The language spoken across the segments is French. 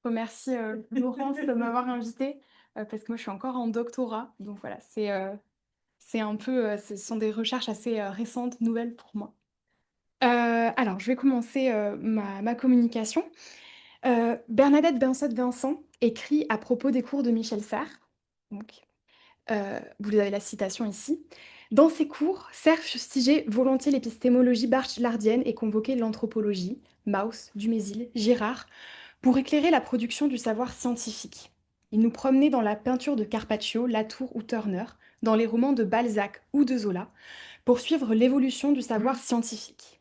Remercie, Laurence de m'avoir invitée, parce que moi je suis encore en doctorat, donc voilà, c'est un peu, ce sont des recherches assez, récentes, nouvelles pour moi. Alors je vais commencer, ma communication. Bernadette Binsot-Vincent écrit à propos des cours de Michel Serres, donc vous avez la citation ici. Dans ses cours, Serres fustigeait volontiers l'épistémologie bachellardienne et convoquait l'anthropologie, Mauss, Dumézil, Girard, pour éclairer la production du savoir scientifique. Il nous promenait dans la peinture de Carpaccio, Latour ou Turner, dans les romans de Balzac ou de Zola, pour suivre l'évolution du savoir scientifique.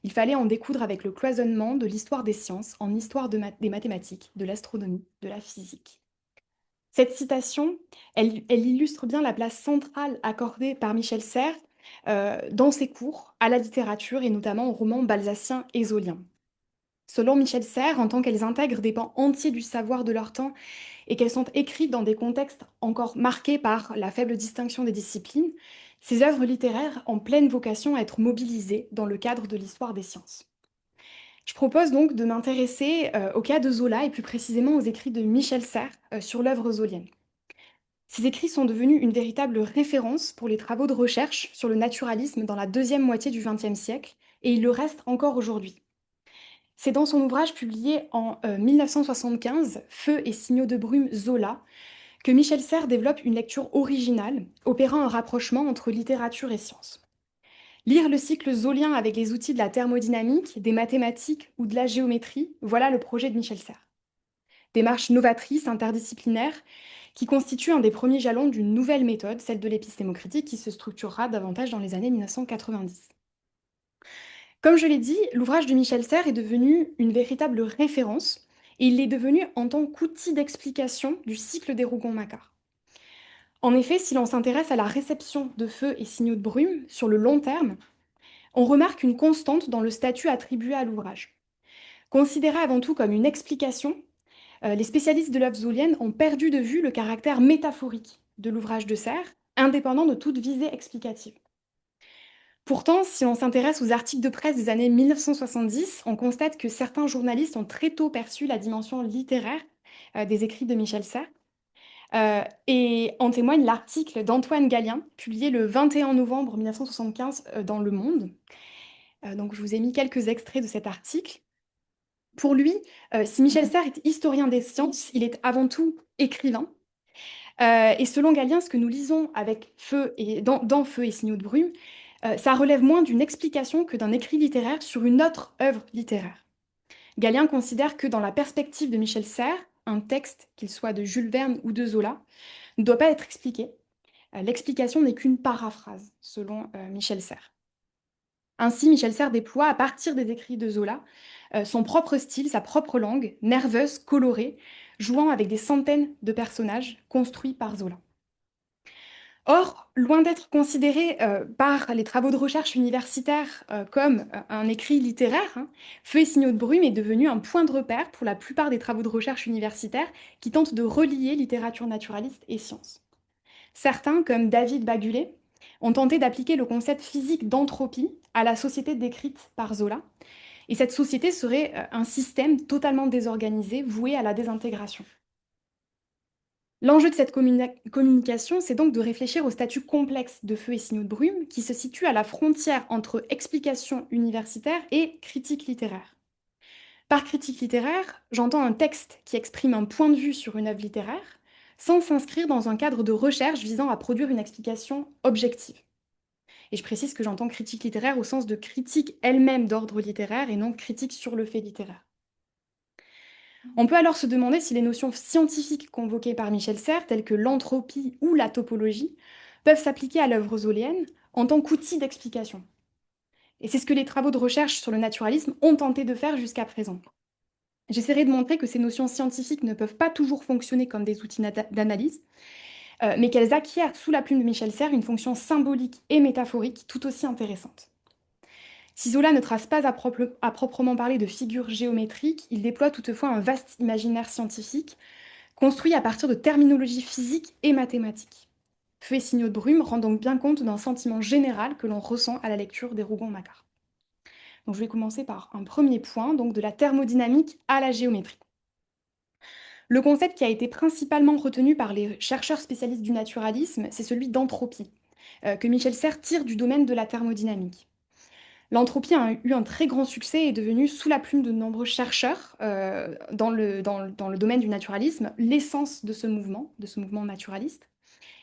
Il fallait en découdre avec le cloisonnement de l'histoire des sciences en histoire des mathématiques, de l'astronomie, de la physique. Cette citation, elle illustre bien la place centrale accordée par Michel Serres dans ses cours à la littérature et notamment aux romans balsaciens et zoliens. Selon Michel Serres, en tant qu'elles intègrent des pans entiers du savoir de leur temps et qu'elles sont écrites dans des contextes encore marqués par la faible distinction des disciplines, ces œuvres littéraires ont pleine vocation à être mobilisées dans le cadre de l'histoire des sciences. Je propose donc de m'intéresser au cas de Zola et plus précisément aux écrits de Michel Serres sur l'œuvre zolienne. Ces écrits sont devenus une véritable référence pour les travaux de recherche sur le naturalisme dans la deuxième moitié du XXe siècle, et ils le restent encore aujourd'hui. C'est dans son ouvrage publié en 1975, Feu et signaux de brume Zola, que Michel Serres développe une lecture originale, opérant un rapprochement entre littérature et science. Lire le cycle zolien avec les outils de la thermodynamique, des mathématiques ou de la géométrie, voilà le projet de Michel Serres. Démarche novatrice, interdisciplinaire, qui constitue un des premiers jalons d'une nouvelle méthode, celle de l'épistémocritique, qui se structurera davantage dans les années 1990. Comme je l'ai dit, l'ouvrage de Michel Serres est devenu une véritable référence, et il est devenu en tant qu'outil d'explication du cycle des Rougon-Macquart. En effet, si l'on s'intéresse à la réception de feux et signaux de brume sur le long terme, on remarque une constante dans le statut attribué à l'ouvrage. Considéré avant tout comme une explication, les spécialistes de l'œuvre zolienne ont perdu de vue le caractère métaphorique de l'ouvrage de Serres, indépendant de toute visée explicative. Pourtant, si l'on s'intéresse aux articles de presse des années 1970, on constate que certains journalistes ont très tôt perçu la dimension littéraire des écrits de Michel Serres. Et en témoigne l'article d'Antoine Gallien, publié le 21 novembre 1975 dans Le Monde. Donc je vous ai mis quelques extraits de cet article. Pour lui, si Michel Serres est historien des sciences, il est avant tout écrivain. Et selon Gallien, ce que nous lisons avec Feu et dans Feu et signaux de brume, ça relève moins d'une explication que d'un écrit littéraire sur une autre œuvre littéraire. Galien considère que dans la perspective de Michel Serres, un texte, qu'il soit de Jules Verne ou de Zola, ne doit pas être expliqué. L'explication n'est qu'une paraphrase, selon Michel Serres. Ainsi, Michel Serres déploie, à partir des écrits de Zola, son propre style, sa propre langue, nerveuse, colorée, jouant avec des centaines de personnages construits par Zola. Or, loin d'être considéré par les travaux de recherche universitaires comme un écrit littéraire, hein, Feux et signaux de brume est devenu un point de repère pour la plupart des travaux de recherche universitaires qui tentent de relier littérature naturaliste et science. Certains, comme David Bagulé, ont tenté d'appliquer le concept physique d'entropie à la société décrite par Zola, et cette société serait un système totalement désorganisé, voué à la désintégration. L'enjeu de cette communication, c'est donc de réfléchir au statut complexe de Feux et signaux de brume, qui se situe à la frontière entre explication universitaire et critique littéraire. Par critique littéraire, j'entends un texte qui exprime un point de vue sur une œuvre littéraire, sans s'inscrire dans un cadre de recherche visant à produire une explication objective. Et je précise que j'entends critique littéraire au sens de critique elle-même d'ordre littéraire et non critique sur le fait littéraire. On peut alors se demander si les notions scientifiques convoquées par Michel Serres, telles que l'entropie ou la topologie, peuvent s'appliquer à l'œuvre zolienne en tant qu'outil d'explication. Et c'est ce que les travaux de recherche sur le naturalisme ont tenté de faire jusqu'à présent. J'essaierai de montrer que ces notions scientifiques ne peuvent pas toujours fonctionner comme des outils d'analyse, mais qu'elles acquièrent sous la plume de Michel Serres une fonction symbolique et métaphorique tout aussi intéressante. Si Zola ne trace pas à proprement parler de figures géométriques, il déploie toutefois un vaste imaginaire scientifique construit à partir de terminologies physiques et mathématiques. Feux et signaux de brume rend donc bien compte d'un sentiment général que l'on ressent à la lecture des Rougon-Macquart. Donc je vais commencer par un premier point, donc de la thermodynamique à la géométrie. Le concept qui a été principalement retenu par les chercheurs spécialistes du naturalisme, c'est celui d'entropie, que Michel Serres tire du domaine de la thermodynamique. L'entropie a eu un très grand succès et est devenue, sous la plume de nombreux chercheurs dans le domaine du naturalisme, l'essence de ce mouvement naturaliste.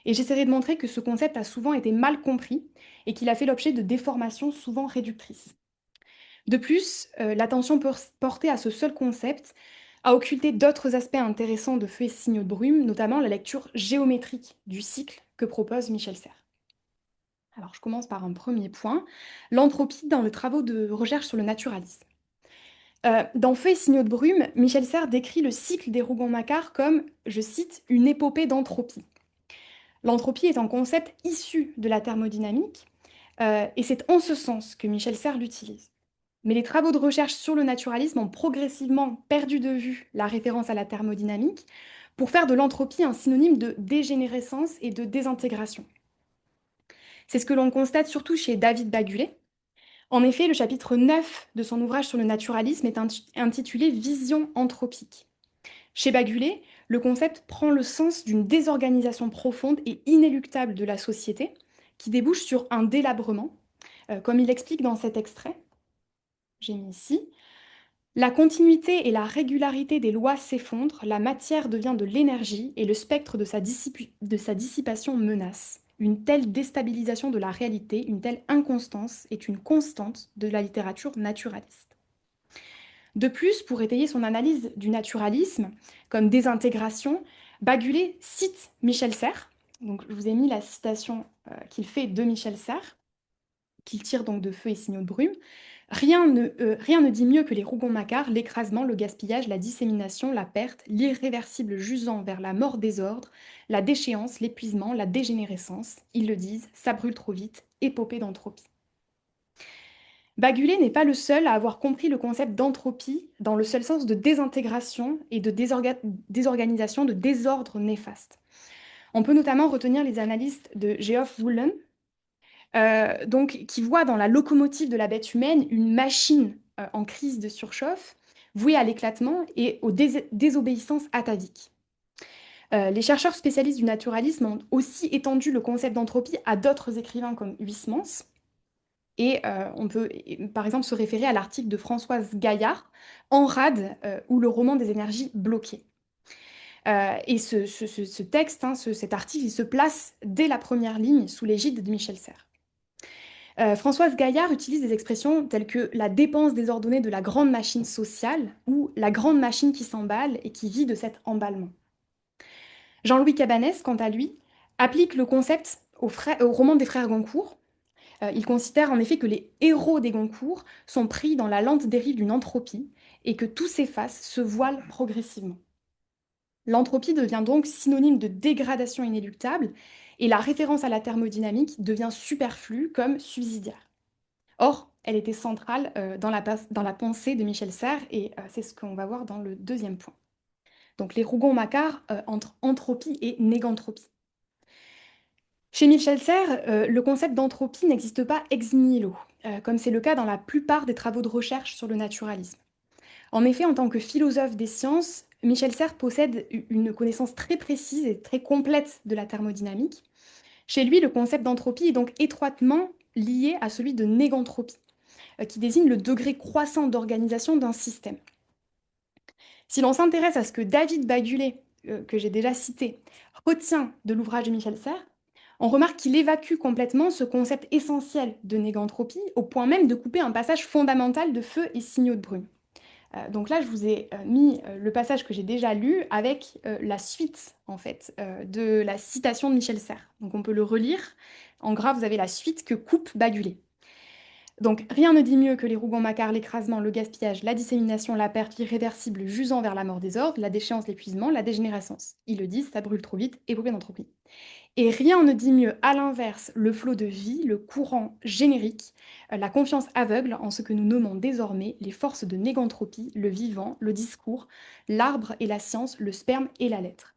Et j'essaierai de montrer que ce concept a souvent été mal compris et qu'il a fait l'objet de déformations souvent réductrices. De plus, l'attention portée à ce seul concept a occulté d'autres aspects intéressants de Feux et signaux de brume, notamment la lecture géométrique du cycle que propose Michel Serres. Alors, je commence par un premier point, l'entropie dans les travaux de recherche sur le naturalisme. Dans Feux et signaux de brume, Michel Serres décrit le cycle des Rougon-Macquart comme, je cite, une épopée d'entropie. L'entropie est un concept issu de la thermodynamique, et c'est en ce sens que Michel Serres l'utilise. Mais les travaux de recherche sur le naturalisme ont progressivement perdu de vue la référence à la thermodynamique pour faire de l'entropie un synonyme de dégénérescence et de désintégration. C'est ce que l'on constate surtout chez David Bagulet. En effet, le chapitre 9 de son ouvrage sur le naturalisme est intitulé Vision anthropique. Chez Bagulet, le concept prend le sens d'une désorganisation profonde et inéluctable de la société qui débouche sur un délabrement, comme il l'explique dans cet extrait. J'ai mis ici. La continuité et la régularité des lois s'effondrent, la matière devient de l'énergie et le spectre de sa dissipation menace. Une telle déstabilisation de la réalité, une telle inconstance est une constante de la littérature naturaliste. De plus, pour étayer son analyse du naturalisme comme désintégration, Bagulet cite Michel Serres. Donc, je vous ai mis la citation qu'il fait de Michel Serres, qu'il tire donc de Feux et signaux de brume. Rien ne dit mieux que les Rougon-Macquart, l'écrasement, le gaspillage, la dissémination, la perte, l'irréversible jusant vers la mort des ordres, la déchéance, l'épuisement, la dégénérescence. Ils le disent, ça brûle trop vite, épopée d'entropie. Bagulet n'est pas le seul à avoir compris le concept d'entropie dans le seul sens de désintégration et de désorganisation, de désordre néfaste. On peut notamment retenir les analystes de Geoff Woolen, qui voit dans la locomotive de la bête humaine une machine en crise de surchauffe, vouée à l'éclatement et aux désobéissances ataviques. Les chercheurs spécialistes du naturalisme ont aussi étendu le concept d'entropie à d'autres écrivains comme Huysmans, et on peut par exemple se référer à l'article de Françoise Gaillard, En rade, ou le roman des énergies bloquées. Et ce texte, cet article, il se place dès la première ligne sous l'égide de Michel Serres. Françoise Gaillard utilise des expressions telles que la dépense désordonnée de la grande machine sociale ou la grande machine qui s'emballe et qui vit de cet emballement. Jean-Louis Cabanès, quant à lui, applique le concept au roman des frères Goncourt. Il considère en effet que les héros des Goncourt sont pris dans la lente dérive d'une entropie et que tout s'efface, se voile progressivement. L'entropie devient donc synonyme de dégradation inéluctable et la référence à la thermodynamique devient superflue comme subsidiaire. Or, elle était centrale dans la pensée de Michel Serres et c'est ce qu'on va voir dans le deuxième point. Donc les Rougon-Macquart entre entropie et négantropie. Chez Michel Serres, le concept d'entropie n'existe pas ex nihilo, comme c'est le cas dans la plupart des travaux de recherche sur le naturalisme. En effet, en tant que philosophe des sciences, Michel Serres possède une connaissance très précise et très complète de la thermodynamique. Chez lui, le concept d'entropie est donc étroitement lié à celui de négantropie, qui désigne le degré croissant d'organisation d'un système. Si l'on s'intéresse à ce que David Bagulet, que j'ai déjà cité, retient de l'ouvrage de Michel Serres, on remarque qu'il évacue complètement ce concept essentiel de négantropie, au point même de couper un passage fondamental de Feux et signaux de brume. Donc là, je vous ai mis le passage que j'ai déjà lu avec la suite, en fait, de la citation de Michel Serres. Donc on peut le relire. En gras, vous avez la suite que coupe Bagulet. Donc rien ne dit mieux que les Rougon-Macquart, l'écrasement, le gaspillage, la dissémination, la perte, l'irréversible, jusant vers la mort des ordres, la déchéance, l'épuisement, la dégénérescence. Ils le disent, ça brûle trop vite, épopée d'entropie. Et rien ne dit mieux, à l'inverse, le flot de vie, le courant générique, la confiance aveugle en ce que nous nommons désormais les forces de négantropie, le vivant, le discours, l'arbre et la science, le sperme et la lettre.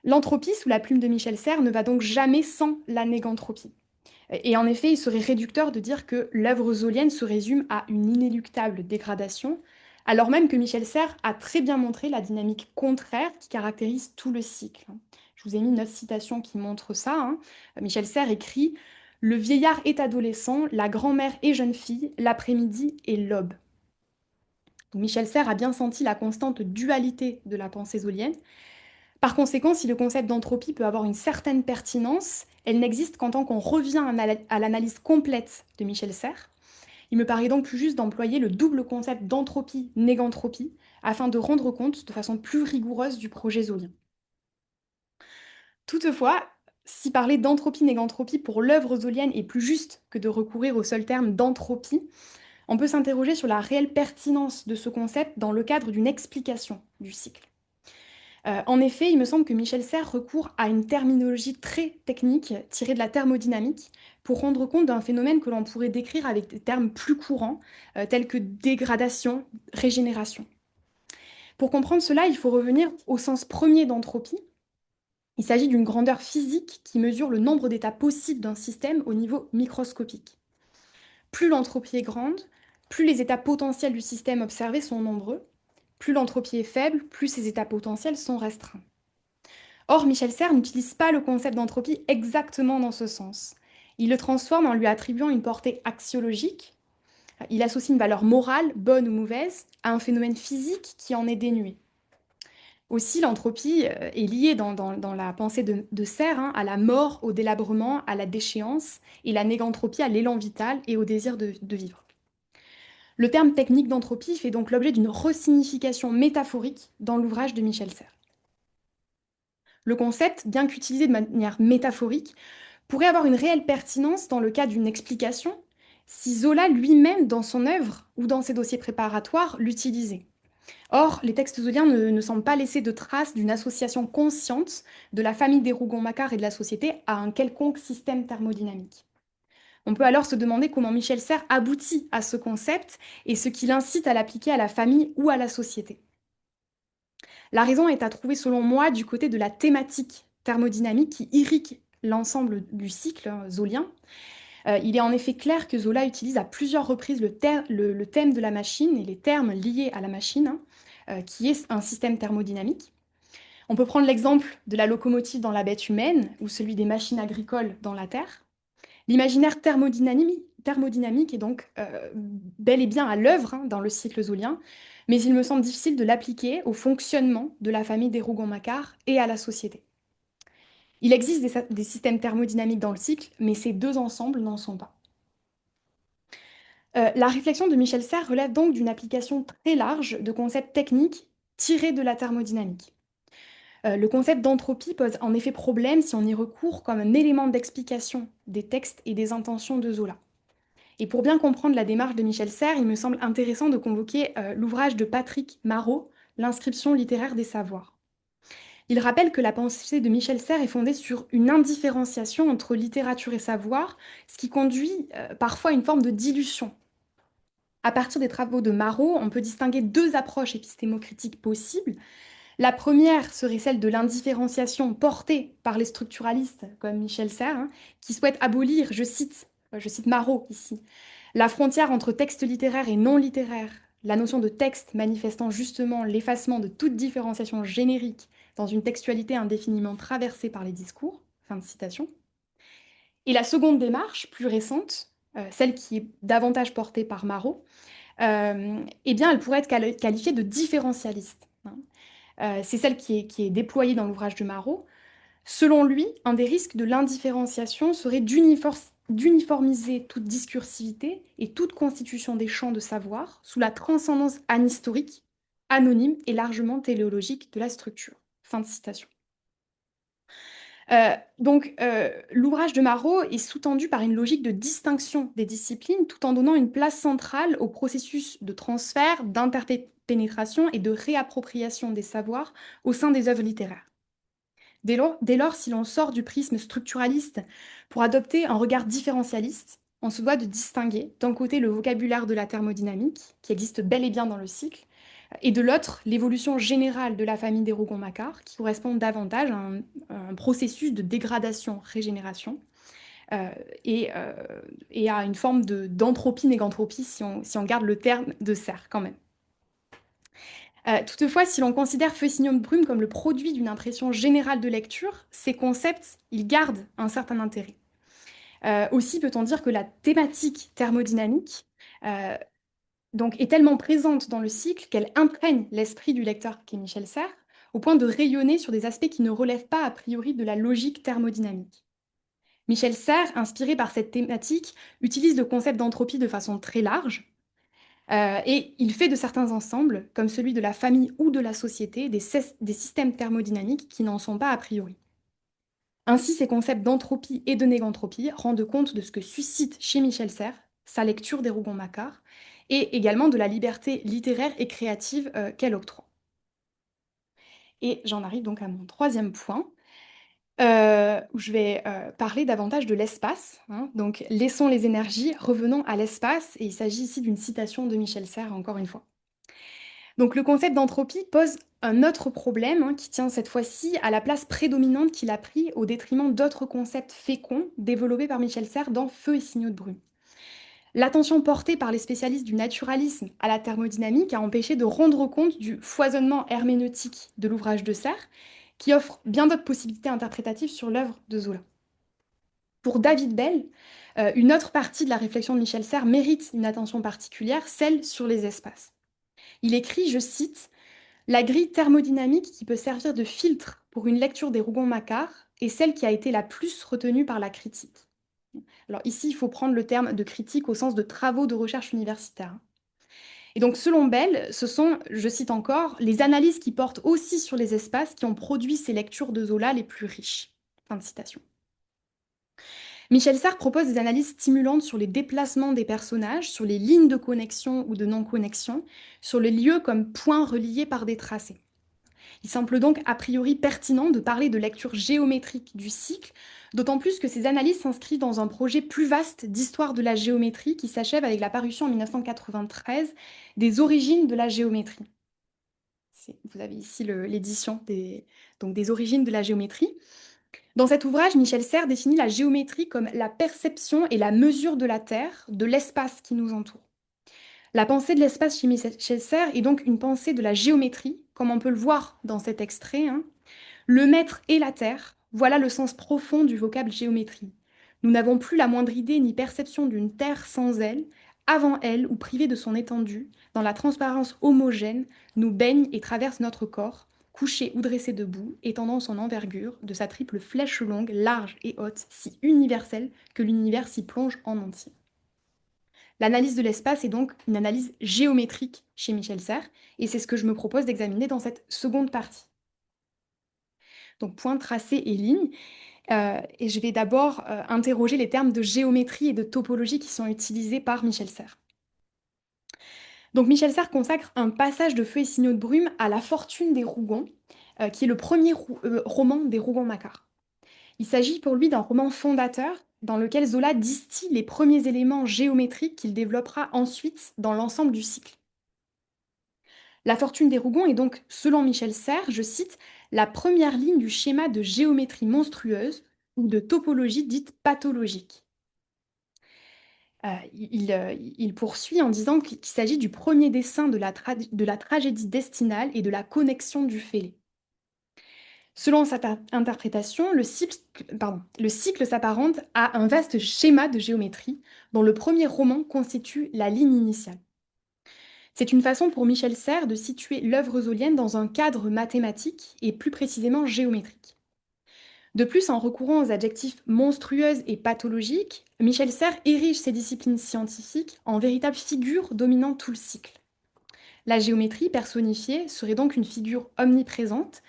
L'entropie, sous la plume de Michel Serres, ne va donc jamais sans la négantropie. Et en effet, il serait réducteur de dire que l'œuvre zolienne se résume à une inéluctable dégradation, alors même que Michel Serres a très bien montré la dynamique contraire qui caractérise tout le cycle. Je vous ai mis 9 citations qui montrent ça, hein. Michel Serres écrit: Le vieillard est adolescent, la grand-mère est jeune fille, l'après-midi est l'aube. Donc Michel Serres a bien senti la constante dualité de la pensée zolienne. Par conséquent, si le concept d'entropie peut avoir une certaine pertinence, elle n'existe qu'en tant qu'on revient à l'analyse complète de Michel Serres. Il me paraît donc plus juste d'employer le double concept d'entropie-négantropie afin de rendre compte de façon plus rigoureuse du projet zoolien. Toutefois, si parler d'entropie-négantropie pour l'œuvre zoolienne est plus juste que de recourir au seul terme d'entropie, on peut s'interroger sur la réelle pertinence de ce concept dans le cadre d'une explication du cycle. En effet, il me semble que Michel Serres recourt à une terminologie très technique tirée de la thermodynamique pour rendre compte d'un phénomène que l'on pourrait décrire avec des termes plus courants, tels que dégradation, régénération. Pour comprendre cela, il faut revenir au sens premier d'entropie. Il s'agit d'une grandeur physique qui mesure le nombre d'états possibles d'un système au niveau microscopique. Plus l'entropie est grande, plus les états potentiels du système observé sont nombreux. Plus l'entropie est faible, plus ces états potentiels sont restreints. Or, Michel Serres n'utilise pas le concept d'entropie exactement dans ce sens. Il le transforme en lui attribuant une portée axiologique. Il associe une valeur morale, bonne ou mauvaise, à un phénomène physique qui en est dénué. Aussi, l'entropie est liée dans la pensée de Serres, hein, à la mort, au délabrement, à la déchéance, et la négantropie à l'élan vital et au désir de vivre. Le terme technique d'entropie fait donc l'objet d'une resignification métaphorique dans l'ouvrage de Michel Serres. Le concept, bien qu'utilisé de manière métaphorique, pourrait avoir une réelle pertinence dans le cas d'une explication si Zola lui-même, dans son œuvre ou dans ses dossiers préparatoires, l'utilisait. Or, les textes zoliens ne semblent pas laisser de traces d'une association consciente de la famille des Rougon-Macquart et de la société à un quelconque système thermodynamique. On peut alors se demander comment Michel Serres aboutit à ce concept et ce qui l'incite à l'appliquer à la famille ou à la société. La raison est à trouver, selon moi, du côté de la thématique thermodynamique qui irrigue l'ensemble du cycle zolien. Il est en effet clair que Zola utilise à plusieurs reprises le thème de la machine et les termes liés à la machine, hein, qui est un système thermodynamique. On peut prendre l'exemple de la locomotive dans la bête humaine ou celui des machines agricoles dans la terre. L'imaginaire thermodynamique est donc bel et bien à l'œuvre, hein, dans le cycle zoolien, mais il me semble difficile de l'appliquer au fonctionnement de la famille des Rougon-Macquart et à la société. Il existe des systèmes thermodynamiques dans le cycle, mais ces deux ensembles n'en sont pas. La réflexion de Michel Serres relève donc d'une application très large de concepts techniques tirés de la thermodynamique. Le concept d'entropie pose en effet problème si on y recourt comme un élément d'explication des textes et des intentions de Zola. Et pour bien comprendre la démarche de Michel Serres, il me semble intéressant de convoquer l'ouvrage de Patrick Marot, L'inscription littéraire des savoirs. Il rappelle que la pensée de Michel Serres est fondée sur une indifférenciation entre littérature et savoir, ce qui conduit parfois à une forme de dilution. À partir des travaux de Marot, on peut distinguer deux approches épistémocritiques possibles. La première serait celle de l'indifférenciation portée par les structuralistes comme Michel Serres, hein, qui souhaitent abolir, je cite Marot ici, la frontière entre texte littéraire et non littéraire, la notion de texte manifestant justement l'effacement de toute différenciation générique dans une textualité indéfiniment traversée par les discours. Fin de citation. Et la seconde démarche, plus récente, celle qui est davantage portée par Marot, eh bien, elle pourrait être qualifiée de différentialiste, hein. C'est celle qui est déployée dans l'ouvrage de Marot. Selon lui, un des risques de l'indifférenciation serait d'uniformiser toute discursivité et toute constitution des champs de savoir sous la transcendance anhistorique, anonyme et largement téléologique de la structure. Fin de citation. L'ouvrage de Marot est sous-tendu par une logique de distinction des disciplines tout en donnant une place centrale au processus de transfert, d'interpénétration et de réappropriation des savoirs au sein des œuvres littéraires. Dès lors, si l'on sort du prisme structuraliste pour adopter un regard différentialiste, on se doit de distinguer d'un côté le vocabulaire de la thermodynamique, qui existe bel et bien dans le cycle, et de l'autre, l'évolution générale de la famille des Rougon-Macquart, qui correspond davantage à un processus de dégradation-régénération euh, et, euh, et à une forme d'entropie-négantropie, si on garde le terme de Serres quand même. Toutefois, si l'on considère Feu et signaux de brume comme le produit d'une impression générale de lecture, ces concepts, ils gardent un certain intérêt. Aussi peut-on dire que la thématique thermodynamique donc, est tellement présente dans le cycle qu'elle imprègne l'esprit du lecteur, qui est Michel Serres, au point de rayonner sur des aspects qui ne relèvent pas a priori de la logique thermodynamique. Michel Serres, inspiré par cette thématique, utilise le concept d'entropie de façon très large, et il fait de certains ensembles, comme celui de la famille ou de la société, des systèmes thermodynamiques qui n'en sont pas a priori. Ainsi, ces concepts d'entropie et de négantropie rendent compte de ce que suscite chez Michel Serres sa lecture des Rougon-Macquart et également de la liberté littéraire et créative qu'elle octroie. Et j'en arrive donc à mon troisième point, où je vais parler davantage de l'espace, hein. Donc, laissons les énergies, revenons à l'espace, et il s'agit ici d'une citation de Michel Serres, encore une fois. Donc le concept d'entropie pose un autre problème, hein, qui tient cette fois-ci à la place prédominante qu'il a pris au détriment d'autres concepts féconds développés par Michel Serres dans Feu et signaux de brume. L'attention portée par les spécialistes du naturalisme à la thermodynamique a empêché de rendre compte du foisonnement herméneutique de l'ouvrage de Serres, qui offre bien d'autres possibilités interprétatives sur l'œuvre de Zola. Pour David Bell, une autre partie de la réflexion de Michel Serres mérite une attention particulière, celle sur les espaces. Il écrit, je cite, la grille thermodynamique qui peut servir de filtre pour une lecture des Rougon-Macquart est celle qui a été la plus retenue par la critique. Alors ici, il faut prendre le terme de critique au sens de travaux de recherche universitaire. Et donc, selon Bell, ce sont, je cite encore, les analyses qui portent aussi sur les espaces qui ont produit ces lectures de Zola les plus riches. Fin de citation. Michel Serres propose des analyses stimulantes sur les déplacements des personnages, sur les lignes de connexion ou de non-connexion, sur les lieux comme points reliés par des tracés. Il semble donc a priori pertinent de parler de lecture géométrique du cycle, d'autant plus que ces analyses s'inscrivent dans un projet plus vaste d'histoire de la géométrie qui s'achève avec la parution en 1993 des origines de la géométrie. Vous avez ici l'édition des origines de la géométrie. Dans cet ouvrage, Michel Serres définit la géométrie comme la perception et la mesure de la Terre, de l'espace qui nous entoure. La pensée de l'espace chez Michel Serres est donc une pensée de la géométrie, comme on peut le voir dans cet extrait, hein. Le maître et la terre, voilà le sens profond du vocable géométrie. Nous n'avons plus la moindre idée ni perception d'une terre sans elle, avant elle ou privée de son étendue, dans la transparence homogène, nous baigne et traverse notre corps, couché ou dressé debout, étendant son envergure, de sa triple flèche longue, large et haute, si universelle que l'univers s'y plonge en entier. L'analyse de l'espace est donc une analyse géométrique chez Michel Serres, et c'est ce que je me propose d'examiner dans cette seconde partie. Donc point, tracé et ligne. Et je vais d'abord interroger les termes de géométrie et de topologie qui sont utilisés par Michel Serres. Donc Michel Serres consacre un passage de Feu et signaux de brume à La fortune des Rougon, qui est le premier roman des Rougon-Macquart. Il s'agit pour lui d'un roman fondateur dans lequel Zola distille les premiers éléments géométriques qu'il développera ensuite dans l'ensemble du cycle. La fortune des Rougon est donc, selon Michel Serres, je cite, la première ligne du schéma de géométrie monstrueuse ou de topologie dite pathologique. Il poursuit en disant qu'il s'agit du premier dessin de la tragédie destinale et de la connexion du fêlé. Selon cette interprétation, le cycle s'apparente à un vaste schéma de géométrie dont le premier roman constitue la ligne initiale. C'est une façon pour Michel Serres de situer l'œuvre zolienne dans un cadre mathématique et plus précisément géométrique. De plus, en recourant aux adjectifs monstrueuse et pathologique, Michel Serres érige ces disciplines scientifiques en véritables figures dominant tout le cycle. La géométrie personnifiée serait donc une figure omniprésente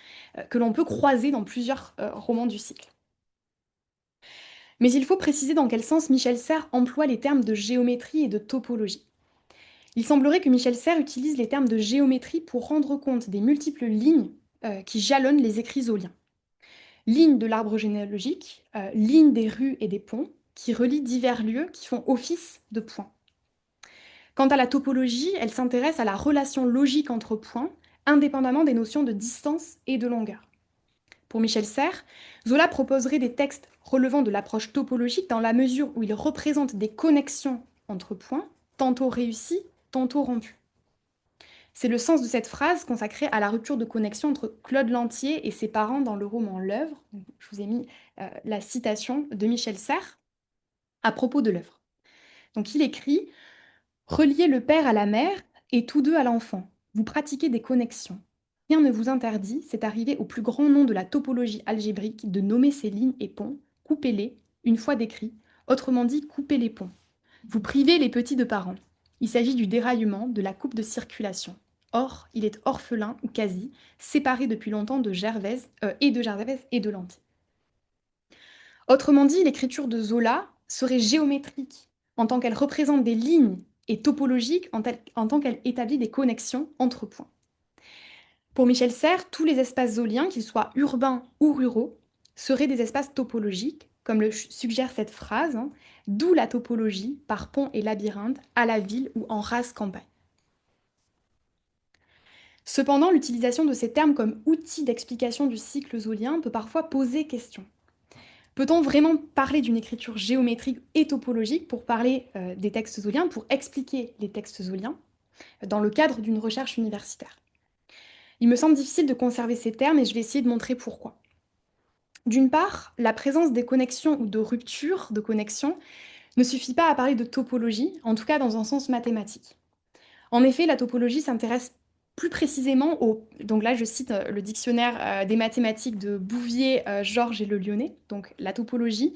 que l'on peut croiser dans plusieurs romans du cycle. Mais il faut préciser dans quel sens Michel Serres emploie les termes de géométrie et de topologie. Il semblerait que Michel Serres utilise les termes de géométrie pour rendre compte des multiples lignes qui jalonnent les écrits zoliens. Lignes de l'arbre généalogique, lignes des rues et des ponts, qui relient divers lieux qui font office de points. Quant à la topologie, elle s'intéresse à la relation logique entre points, indépendamment des notions de distance et de longueur. Pour Michel Serres, Zola proposerait des textes relevant de l'approche topologique dans la mesure où ils représentent des connexions entre points, tantôt réussies, tantôt rompues. C'est le sens de cette phrase consacrée à la rupture de connexion entre Claude Lantier et ses parents dans le roman L'œuvre. Donc, je vous ai mis la citation de Michel Serres à propos de l'œuvre. Donc il écrit: reliez le père à la mère et tous deux à l'enfant. Vous pratiquez des connexions. Rien ne vous interdit, c'est arrivé au plus grand nom de la topologie algébrique, de nommer ces lignes et ponts, coupez-les, une fois décrits, autrement dit, coupez les ponts. Vous privez les petits de parents. Il s'agit du déraillement, de la coupe de circulation. Or, il est orphelin ou quasi, séparé depuis longtemps de Gervaise et de Lanty. Autrement dit, l'écriture de Zola serait géométrique en tant qu'elle représente des lignes et topologique en tant qu'elle établit des connexions entre points. Pour Michel Serres, tous les espaces zoliens, qu'ils soient urbains ou ruraux, seraient des espaces topologiques, comme le suggère cette phrase, hein, d'où la topologie, par pont et labyrinthe, à la ville ou en rase campagne. Cependant, l'utilisation de ces termes comme outil d'explication du cycle zolien peut parfois poser question. Peut-on vraiment parler d'une écriture géométrique et topologique pour parler des textes zoliens, pour expliquer les textes zoliens, dans le cadre d'une recherche universitaire? Il me semble difficile de conserver ces termes et je vais essayer de montrer pourquoi. D'une part, la présence des connexions ou de ruptures de connexions ne suffit pas à parler de topologie, en tout cas dans un sens mathématique. En effet, la topologie s'intéresse plus précisément au... Donc là, je cite le dictionnaire des mathématiques de Bouvier, Georges et Le Lyonnais. Donc la topologie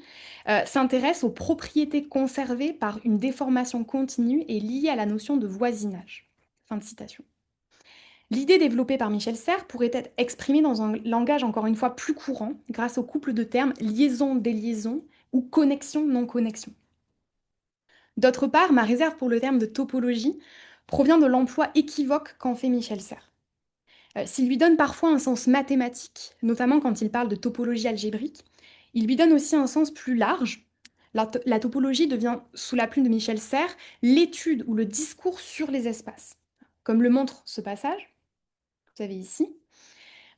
s'intéresse aux propriétés conservées par une déformation continue et liée à la notion de voisinage. Fin de citation. L'idée développée par Michel Serres pourrait être exprimée dans un langage encore une fois plus courant, grâce au couple de termes liaison-déliaison ou connexion-non-connexion. D'autre part, ma réserve pour le terme de topologie provient de l'emploi équivoque qu'en fait Michel Serres. S'il lui donne parfois un sens mathématique, notamment quand il parle de topologie algébrique, il lui donne aussi un sens plus large. La topologie devient, sous la plume de Michel Serres, l'étude ou le discours sur les espaces. Comme le montre ce passage, vous avez ici.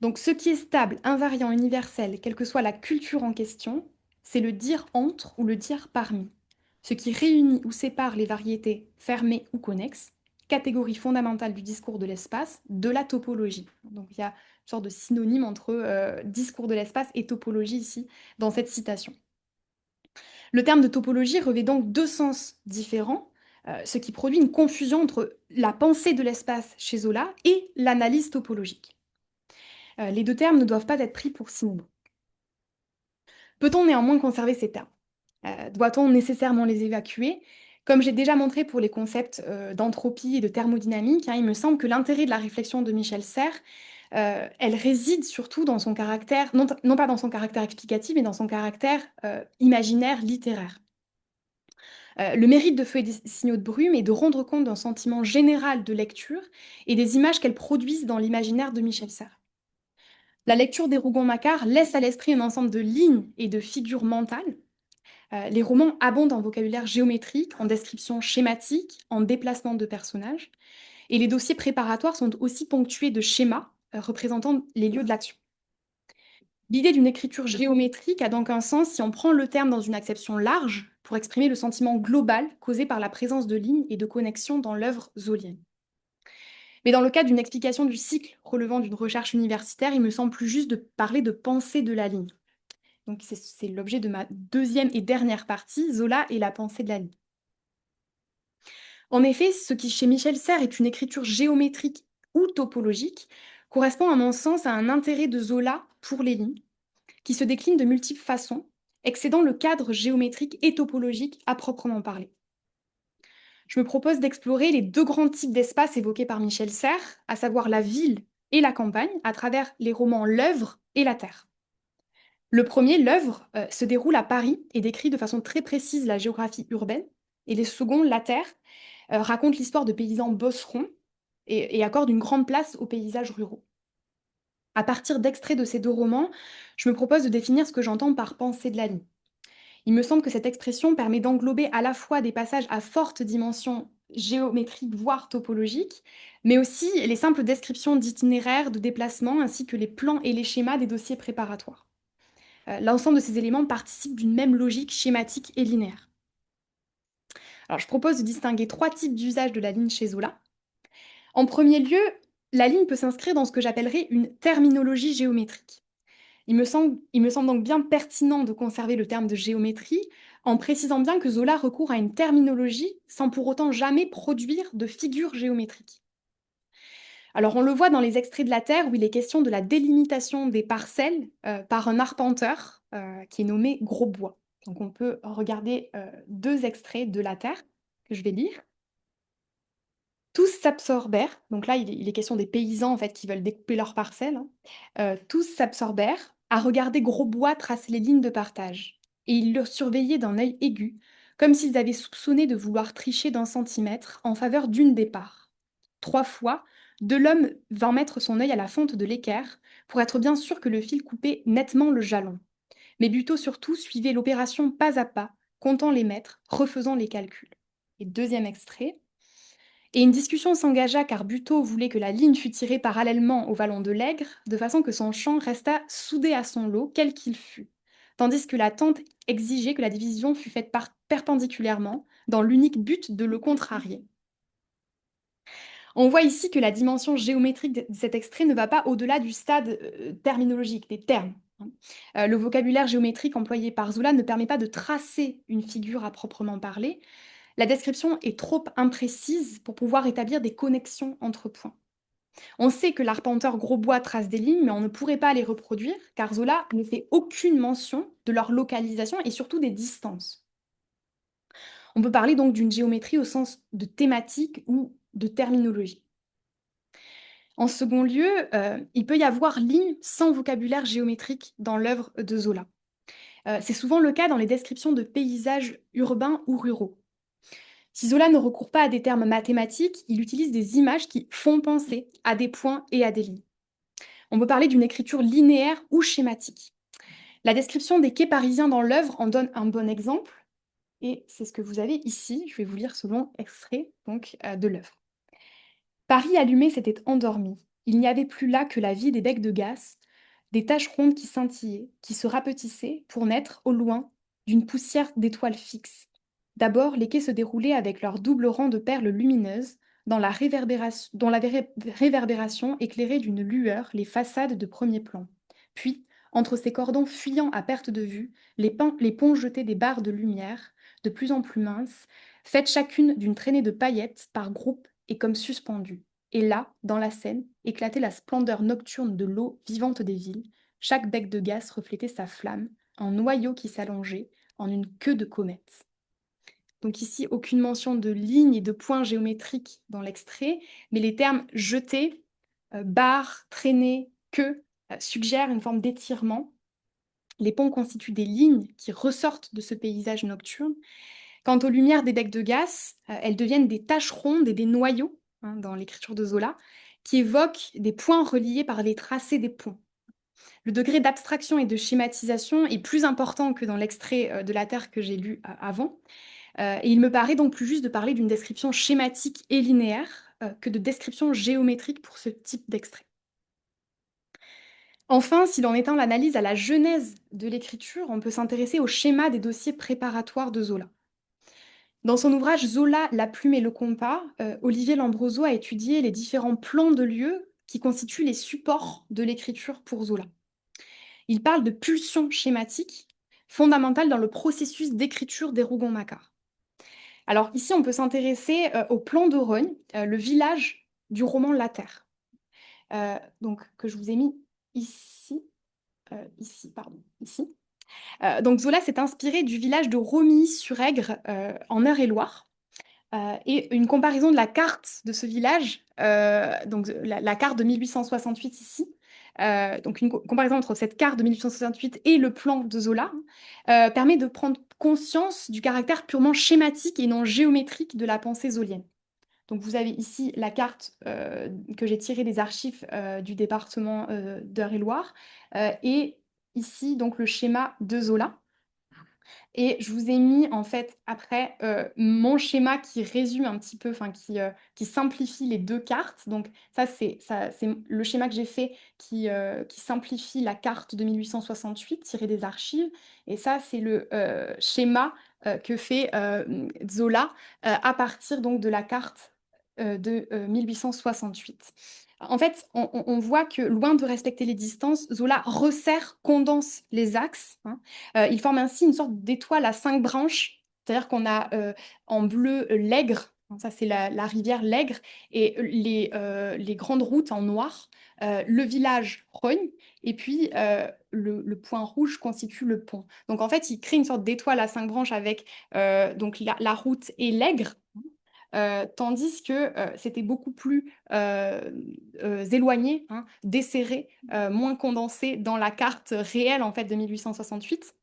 Donc ce qui est stable, invariant, universel, quelle que soit la culture en question, c'est le dire entre ou le dire parmi. Ce qui réunit ou sépare les variétés fermées ou connexes, catégorie fondamentale du discours de l'espace, de la topologie. Donc il y a une sorte de synonyme entre discours de l'espace et topologie ici, dans cette citation. Le terme de topologie revêt donc deux sens différents, ce qui produit une confusion entre la pensée de l'espace chez Zola et l'analyse topologique. Les deux termes ne doivent pas être pris pour synonymes. Peut-on néanmoins conserver ces termes? Doit-on nécessairement les évacuer? Comme j'ai déjà montré pour les concepts d'entropie et de thermodynamique, hein, il me semble que l'intérêt de la réflexion de Michel Serres, elle réside surtout dans son caractère, non pas dans son caractère explicatif, mais dans son caractère imaginaire, littéraire. Le mérite de Feux et des signaux de brume est de rendre compte d'un sentiment général de lecture et des images qu'elles produisent dans l'imaginaire de Michel Serres. La lecture des Rougon-Macquart laisse à l'esprit un ensemble de lignes et de figures mentales. Les romans abondent en vocabulaire géométrique, en description schématique, en déplacement de personnages. Et les dossiers préparatoires sont aussi ponctués de schémas représentant les lieux de l'action. L'idée d'une écriture géométrique a donc un sens si on prend le terme dans une acception large pour exprimer le sentiment global causé par la présence de lignes et de connexions dans l'œuvre zolienne. Mais dans le cas d'une explication du cycle relevant d'une recherche universitaire, il me semble plus juste de parler de pensée de la ligne. Donc c'est l'objet de ma deuxième et dernière partie, Zola et la pensée de la ligne. En effet, ce qui chez Michel Serres est une écriture géométrique ou topologique correspond à mon sens à un intérêt de Zola pour les lignes, qui se décline de multiples façons, excédant le cadre géométrique et topologique à proprement parler. Je me propose d'explorer les deux grands types d'espaces évoqués par Michel Serres, à savoir la ville et la campagne, à travers les romans L'œuvre et La Terre. Le premier, L'œuvre, se déroule à Paris et décrit de façon très précise la géographie urbaine, et les seconds, La Terre, raconte l'histoire de paysans bosserons et accorde une grande place aux paysages ruraux. À partir d'extraits de ces deux romans, je me propose de définir ce que j'entends par pensée de la ligne. Il me semble que cette expression permet d'englober à la fois des passages à forte dimension géométrique, voire topologique, mais aussi les simples descriptions d'itinéraires, de déplacements, ainsi que les plans et les schémas des dossiers préparatoires. L'ensemble de ces éléments participent d'une même logique schématique et linéaire. Alors, je propose de distinguer trois types d'usage de la ligne chez Zola. En premier lieu, la ligne peut s'inscrire dans ce que j'appellerais une terminologie géométrique. Il me semble donc bien pertinent de conserver le terme de géométrie en précisant bien que Zola recourt à une terminologie sans pour autant jamais produire de figures géométriques. Alors on le voit dans les extraits de la Terre où il est question de la délimitation des parcelles par un arpenteur qui est nommé Grosbois. Donc on peut regarder deux extraits de la Terre que je vais lire. Tous s'absorbèrent, donc là il est question des paysans en fait qui veulent découper leurs parcelles, hein. Tous s'absorbèrent à regarder Grosbois tracer les lignes de partage. Et ils le surveillaient d'un œil aigu, comme s'ils avaient soupçonné de vouloir tricher d'un centimètre en faveur d'une des parts. 3 fois, Delhomme vint mettre son œil à la fente de l'équerre pour être bien sûr que le fil coupait nettement le jalon. Mais Buteau surtout suivait l'opération pas à pas, comptant les mètres, refaisant les calculs. Et deuxième extrait. Et une discussion s'engagea car Buteau voulait que la ligne fût tirée parallèlement au vallon de l'Aigre, de façon que son champ restât soudé à son lot, quel qu'il fût, tandis que la tente exigeait que la division fût faite perpendiculairement, dans l'unique but de le contrarier. On voit ici que la dimension géométrique de cet extrait ne va pas au-delà du stade terminologique, des termes, hein. Le vocabulaire géométrique employé par Zola ne permet pas de tracer une figure à proprement parler. La description est trop imprécise pour pouvoir établir des connexions entre points. On sait que l'arpenteur Grosbois trace des lignes, mais on ne pourrait pas les reproduire, car Zola ne fait aucune mention de leur localisation et surtout des distances. On peut parler donc d'une géométrie au sens de thématique ou de terminologie. En second lieu, il peut y avoir ligne sans vocabulaire géométrique dans l'œuvre de Zola. C'est souvent le cas dans les descriptions de paysages urbains ou ruraux. Si Zola ne recourt pas à des termes mathématiques, il utilise des images qui font penser à des points et à des lignes. On peut parler d'une écriture linéaire ou schématique. La description des quais parisiens dans l'œuvre en donne un bon exemple, et c'est ce que vous avez ici. Je vais vous lire ce long extrait donc, de l'œuvre. Paris allumé s'était endormi. Il n'y avait plus là que la vie des becs de gaz, des taches rondes qui scintillaient, qui se rapetissaient pour naître, au loin, d'une poussière d'étoiles fixes. D'abord, les quais se déroulaient avec leur double rang de perles lumineuses, dont la réverbération éclairait d'une lueur les façades de premier plan. Puis, entre ces cordons fuyants à perte de vue, les ponts jetaient des barres de lumière, de plus en plus minces, faites chacune d'une traînée de paillettes par groupe et comme suspendues. Et là, dans la Seine, éclatait la splendeur nocturne de l'eau vivante des villes. Chaque bec de gaz reflétait sa flamme, un noyau qui s'allongeait en une queue de comète. Donc ici, aucune mention de lignes et de points géométriques dans l'extrait, mais les termes jeter, barre, traîner, queue suggèrent une forme d'étirement. Les ponts constituent des lignes qui ressortent de ce paysage nocturne. Quant aux lumières des becs de gaz, elles deviennent des taches rondes et des noyaux, hein, dans l'écriture de Zola, qui évoquent des points reliés par les tracés des ponts. Le degré d'abstraction et de schématisation est plus important que dans l'extrait de la Terre que j'ai lu avant. Et il me paraît donc plus juste de parler d'une description schématique et linéaire que de description géométrique pour ce type d'extrait. Enfin, si l'on étend l'analyse à la genèse de l'écriture, on peut s'intéresser au schéma des dossiers préparatoires de Zola. Dans son ouvrage Zola, la plume et le compas, Olivier Lambroso a étudié les différents plans de lieux qui constituent les supports de l'écriture pour Zola. Il parle de pulsions schématiques fondamentales dans le processus d'écriture des Rougon-Macquart. Alors ici, on peut s'intéresser au plan d'Orogne, le village du roman La Terre, donc que je vous ai mis ici, ici. Donc Zola s'est inspiré du village de Romilly-sur-Aigre en Eure-et-Loire. Et une comparaison de la carte de ce village, donc la carte de 1868 ici, donc une comparaison entre cette carte de 1868 et le plan de Zola, permet de prendre conscience du caractère purement schématique et non géométrique de la pensée zolienne. Donc vous avez ici la carte que j'ai tirée des archives du département d'Eure-et-Loire, et ici donc le schéma de Zola. Et je vous ai mis en fait après mon schéma qui résume un petit peu, enfin qui simplifie les deux cartes. Donc ça c'est le schéma que j'ai fait qui simplifie la carte de 1868 tirée des archives. Et ça c'est le schéma que fait Zola à partir donc de la carte de 1868. En fait, on voit que loin de respecter les distances, Zola resserre, condense les axes, hein. Il forme ainsi une sorte d'étoile à 5 branches, c'est-à-dire qu'on a en bleu l'Ègre, hein, ça c'est la rivière l'Ègre, et les grandes routes en noir, le village Rogne, et puis le point rouge constitue le pont. Donc en fait, il crée une sorte d'étoile à 5 branches avec donc la route et l'Ègre, tandis que c'était beaucoup plus éloigné, hein, desserré, moins condensé dans la carte réelle en fait de 1868.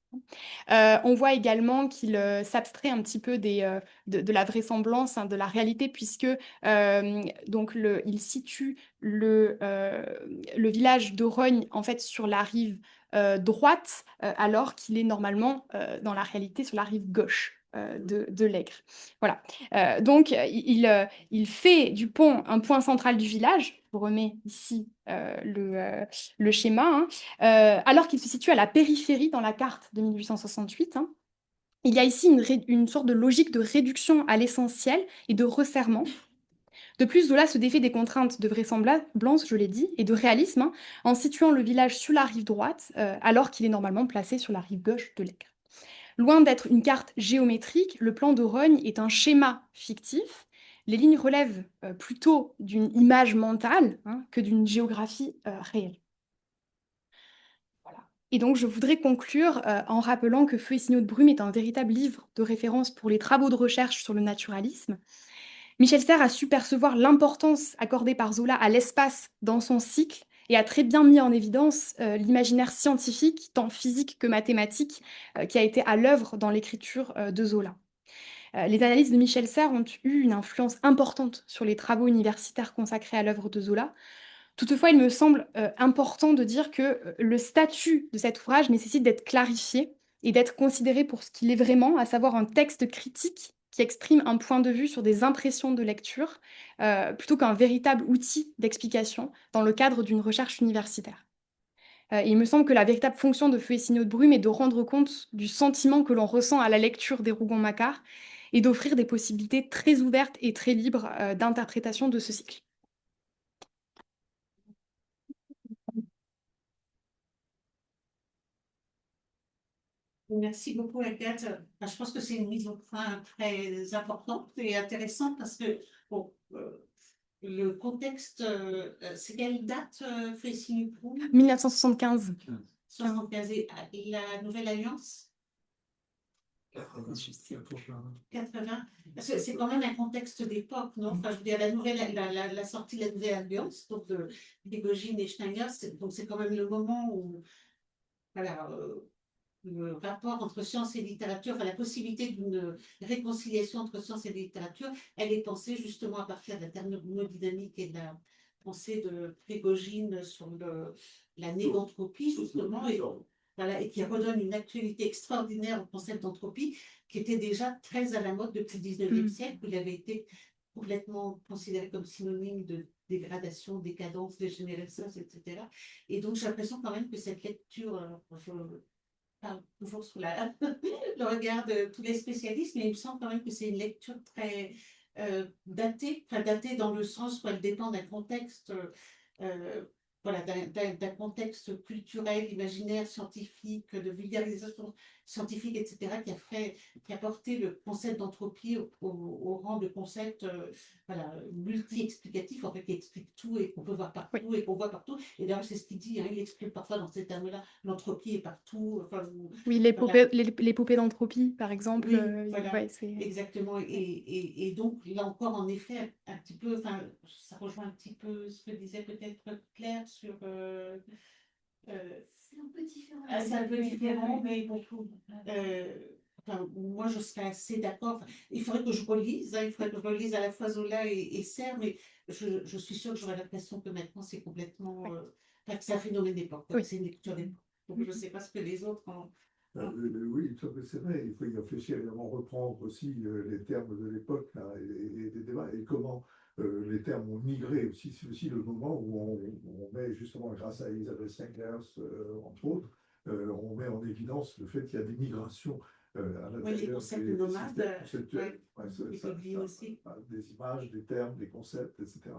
On voit également qu'il s'abstrait un petit peu de la vraisemblance, hein, de la réalité, puisque donc il situe le village de Rogne en fait sur la rive droite, alors qu'il est normalement dans la réalité sur la rive gauche de l'Ègre. Voilà. Donc il fait du pont un point central du village. Je vous remets ici le schéma, hein. Alors qu'il se situe à la périphérie dans la carte de 1868, hein. Il y a ici une sorte de logique de réduction à l'essentiel et de resserrement. De plus, Zola se défait des contraintes de vraisemblance, je l'ai dit, et de réalisme, hein, en situant le village sur la rive droite, alors qu'il est normalement placé sur la rive gauche de l'Ègre. Loin d'être une carte géométrique, le plan de Rogne est un schéma fictif. Les lignes relèvent plutôt d'une image mentale, hein, que d'une géographie réelle. Voilà. Et donc, je voudrais conclure en rappelant que Feu et signaux de brume est un véritable livre de référence pour les travaux de recherche sur le naturalisme. Michel Serres a su percevoir l'importance accordée par Zola à l'espace dans son cycle et a très bien mis en évidence l'imaginaire scientifique, tant physique que mathématique, qui a été à l'œuvre dans l'écriture de Zola. Les analyses de Michel Serres ont eu une influence importante sur les travaux universitaires consacrés à l'œuvre de Zola. Toutefois, il me semble important de dire que le statut de cet ouvrage nécessite d'être clarifié et d'être considéré pour ce qu'il est vraiment, à savoir un texte critique qui exprime un point de vue sur des impressions de lecture, plutôt qu'un véritable outil d'explication dans le cadre d'une recherche universitaire. Il me semble que la véritable fonction de Feu et signaux de brume est de rendre compte du sentiment que l'on ressent à la lecture des Rougon-Macquart et d'offrir des possibilités très ouvertes et très libres d'interprétation de ce cycle. Merci beaucoup, Agathe. Enfin, je pense que c'est une mise au point très importante et intéressante parce que bon, le contexte, c'est quelle date, Fessy Proum? 1975. 75 et la Nouvelle Alliance? 80. Parce que c'est quand même un contexte d'époque, non? Enfin, je veux dire, la sortie de la Nouvelle Alliance, donc de Prigogine et Schneider, donc c'est quand même le moment où, voilà, le rapport entre science et littérature, enfin la possibilité d'une réconciliation entre science et littérature, elle est pensée justement à partir de la thermodynamique et de la pensée de Prigogine sur la négantropie, justement, et, voilà, et qui redonne une actualité extraordinaire au concept d'entropie, qui était déjà très à la mode depuis le 19e siècle, où il avait été complètement considéré comme synonyme de dégradation, décadence, dégénérescence, etc. Et donc j'ai l'impression quand même que cette lecture, toujours sous le regard de tous les spécialistes, mais il me semble quand même que c'est une lecture très datée, enfin datée dans le sens où elle dépend d'un contexte, euh, voilà, d'un contexte culturel, imaginaire, scientifique, de vulgarisation scientifique, etc., qui a porté le concept d'entropie au rang de concept voilà, multi-explicatif, en fait, qui explique tout et qu'on peut voir partout Oui. et qu'on voit partout. Et d'ailleurs, c'est ce qu'il dit, hein, il explique parfois dans ces termes-là, l'entropie est partout. Enfin, Oui, voilà. les poupées d'entropie, par exemple. Oui, voilà, Ouais, c'est... exactement. Et donc, là encore, en effet, un petit peu, enfin, ça rejoint un petit peu ce que disait peut-être Claire sur. C'est un peu différent. C'est un peu différent, mais beaucoup. Enfin, moi, je serais assez d'accord. Enfin, il faudrait que je relise, hein, il faudrait que je relise à la fois Zola et Serre, mais je suis sûre que j'aurais l'impression que maintenant, c'est complètement. Enfin, que c'est un phénomène d'époque, Oui. c'est une lecture d'époque. Donc, je ne sais pas ce que les autres en. Oui, c'est vrai, il faut y réfléchir, évidemment, reprendre aussi les termes de l'époque là, et des débats, et comment les termes ont migré aussi. C'est aussi le moment où on met, justement, grâce à Elisabeth Stengers, entre autres, on met en évidence le fait qu'il y a des migrations à Oui, les l'intérieur concepts des nomades, systèmes conceptuels. Ouais, qui publient aussi. Des images, des termes, des concepts, etc.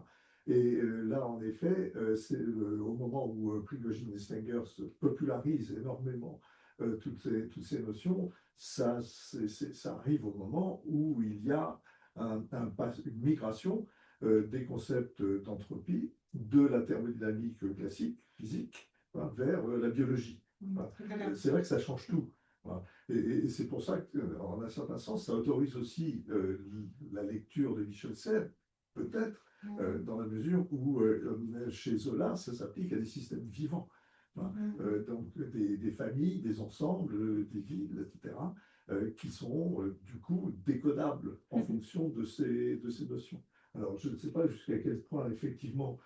Et là, en effet, c'est au moment où Prigogine et Stenger se popularisent énormément toutes ces notions, ça arrive au moment où il y a une migration des concepts d'entropie, de la thermodynamique classique, physique, hein, vers la biologie. Voilà. Voilà. C'est vrai que ça change tout. Voilà. Et c'est pour ça qu'en un certain sens, ça autorise aussi la lecture de Michel Serres, peut-être, dans la mesure où chez Zola, ça s'applique à des systèmes vivants. Voilà. Donc des familles, des ensembles, des villes, etc., qui sont du coup décodables en fonction de ces notions. Alors, je ne sais pas jusqu'à quel point, effectivement,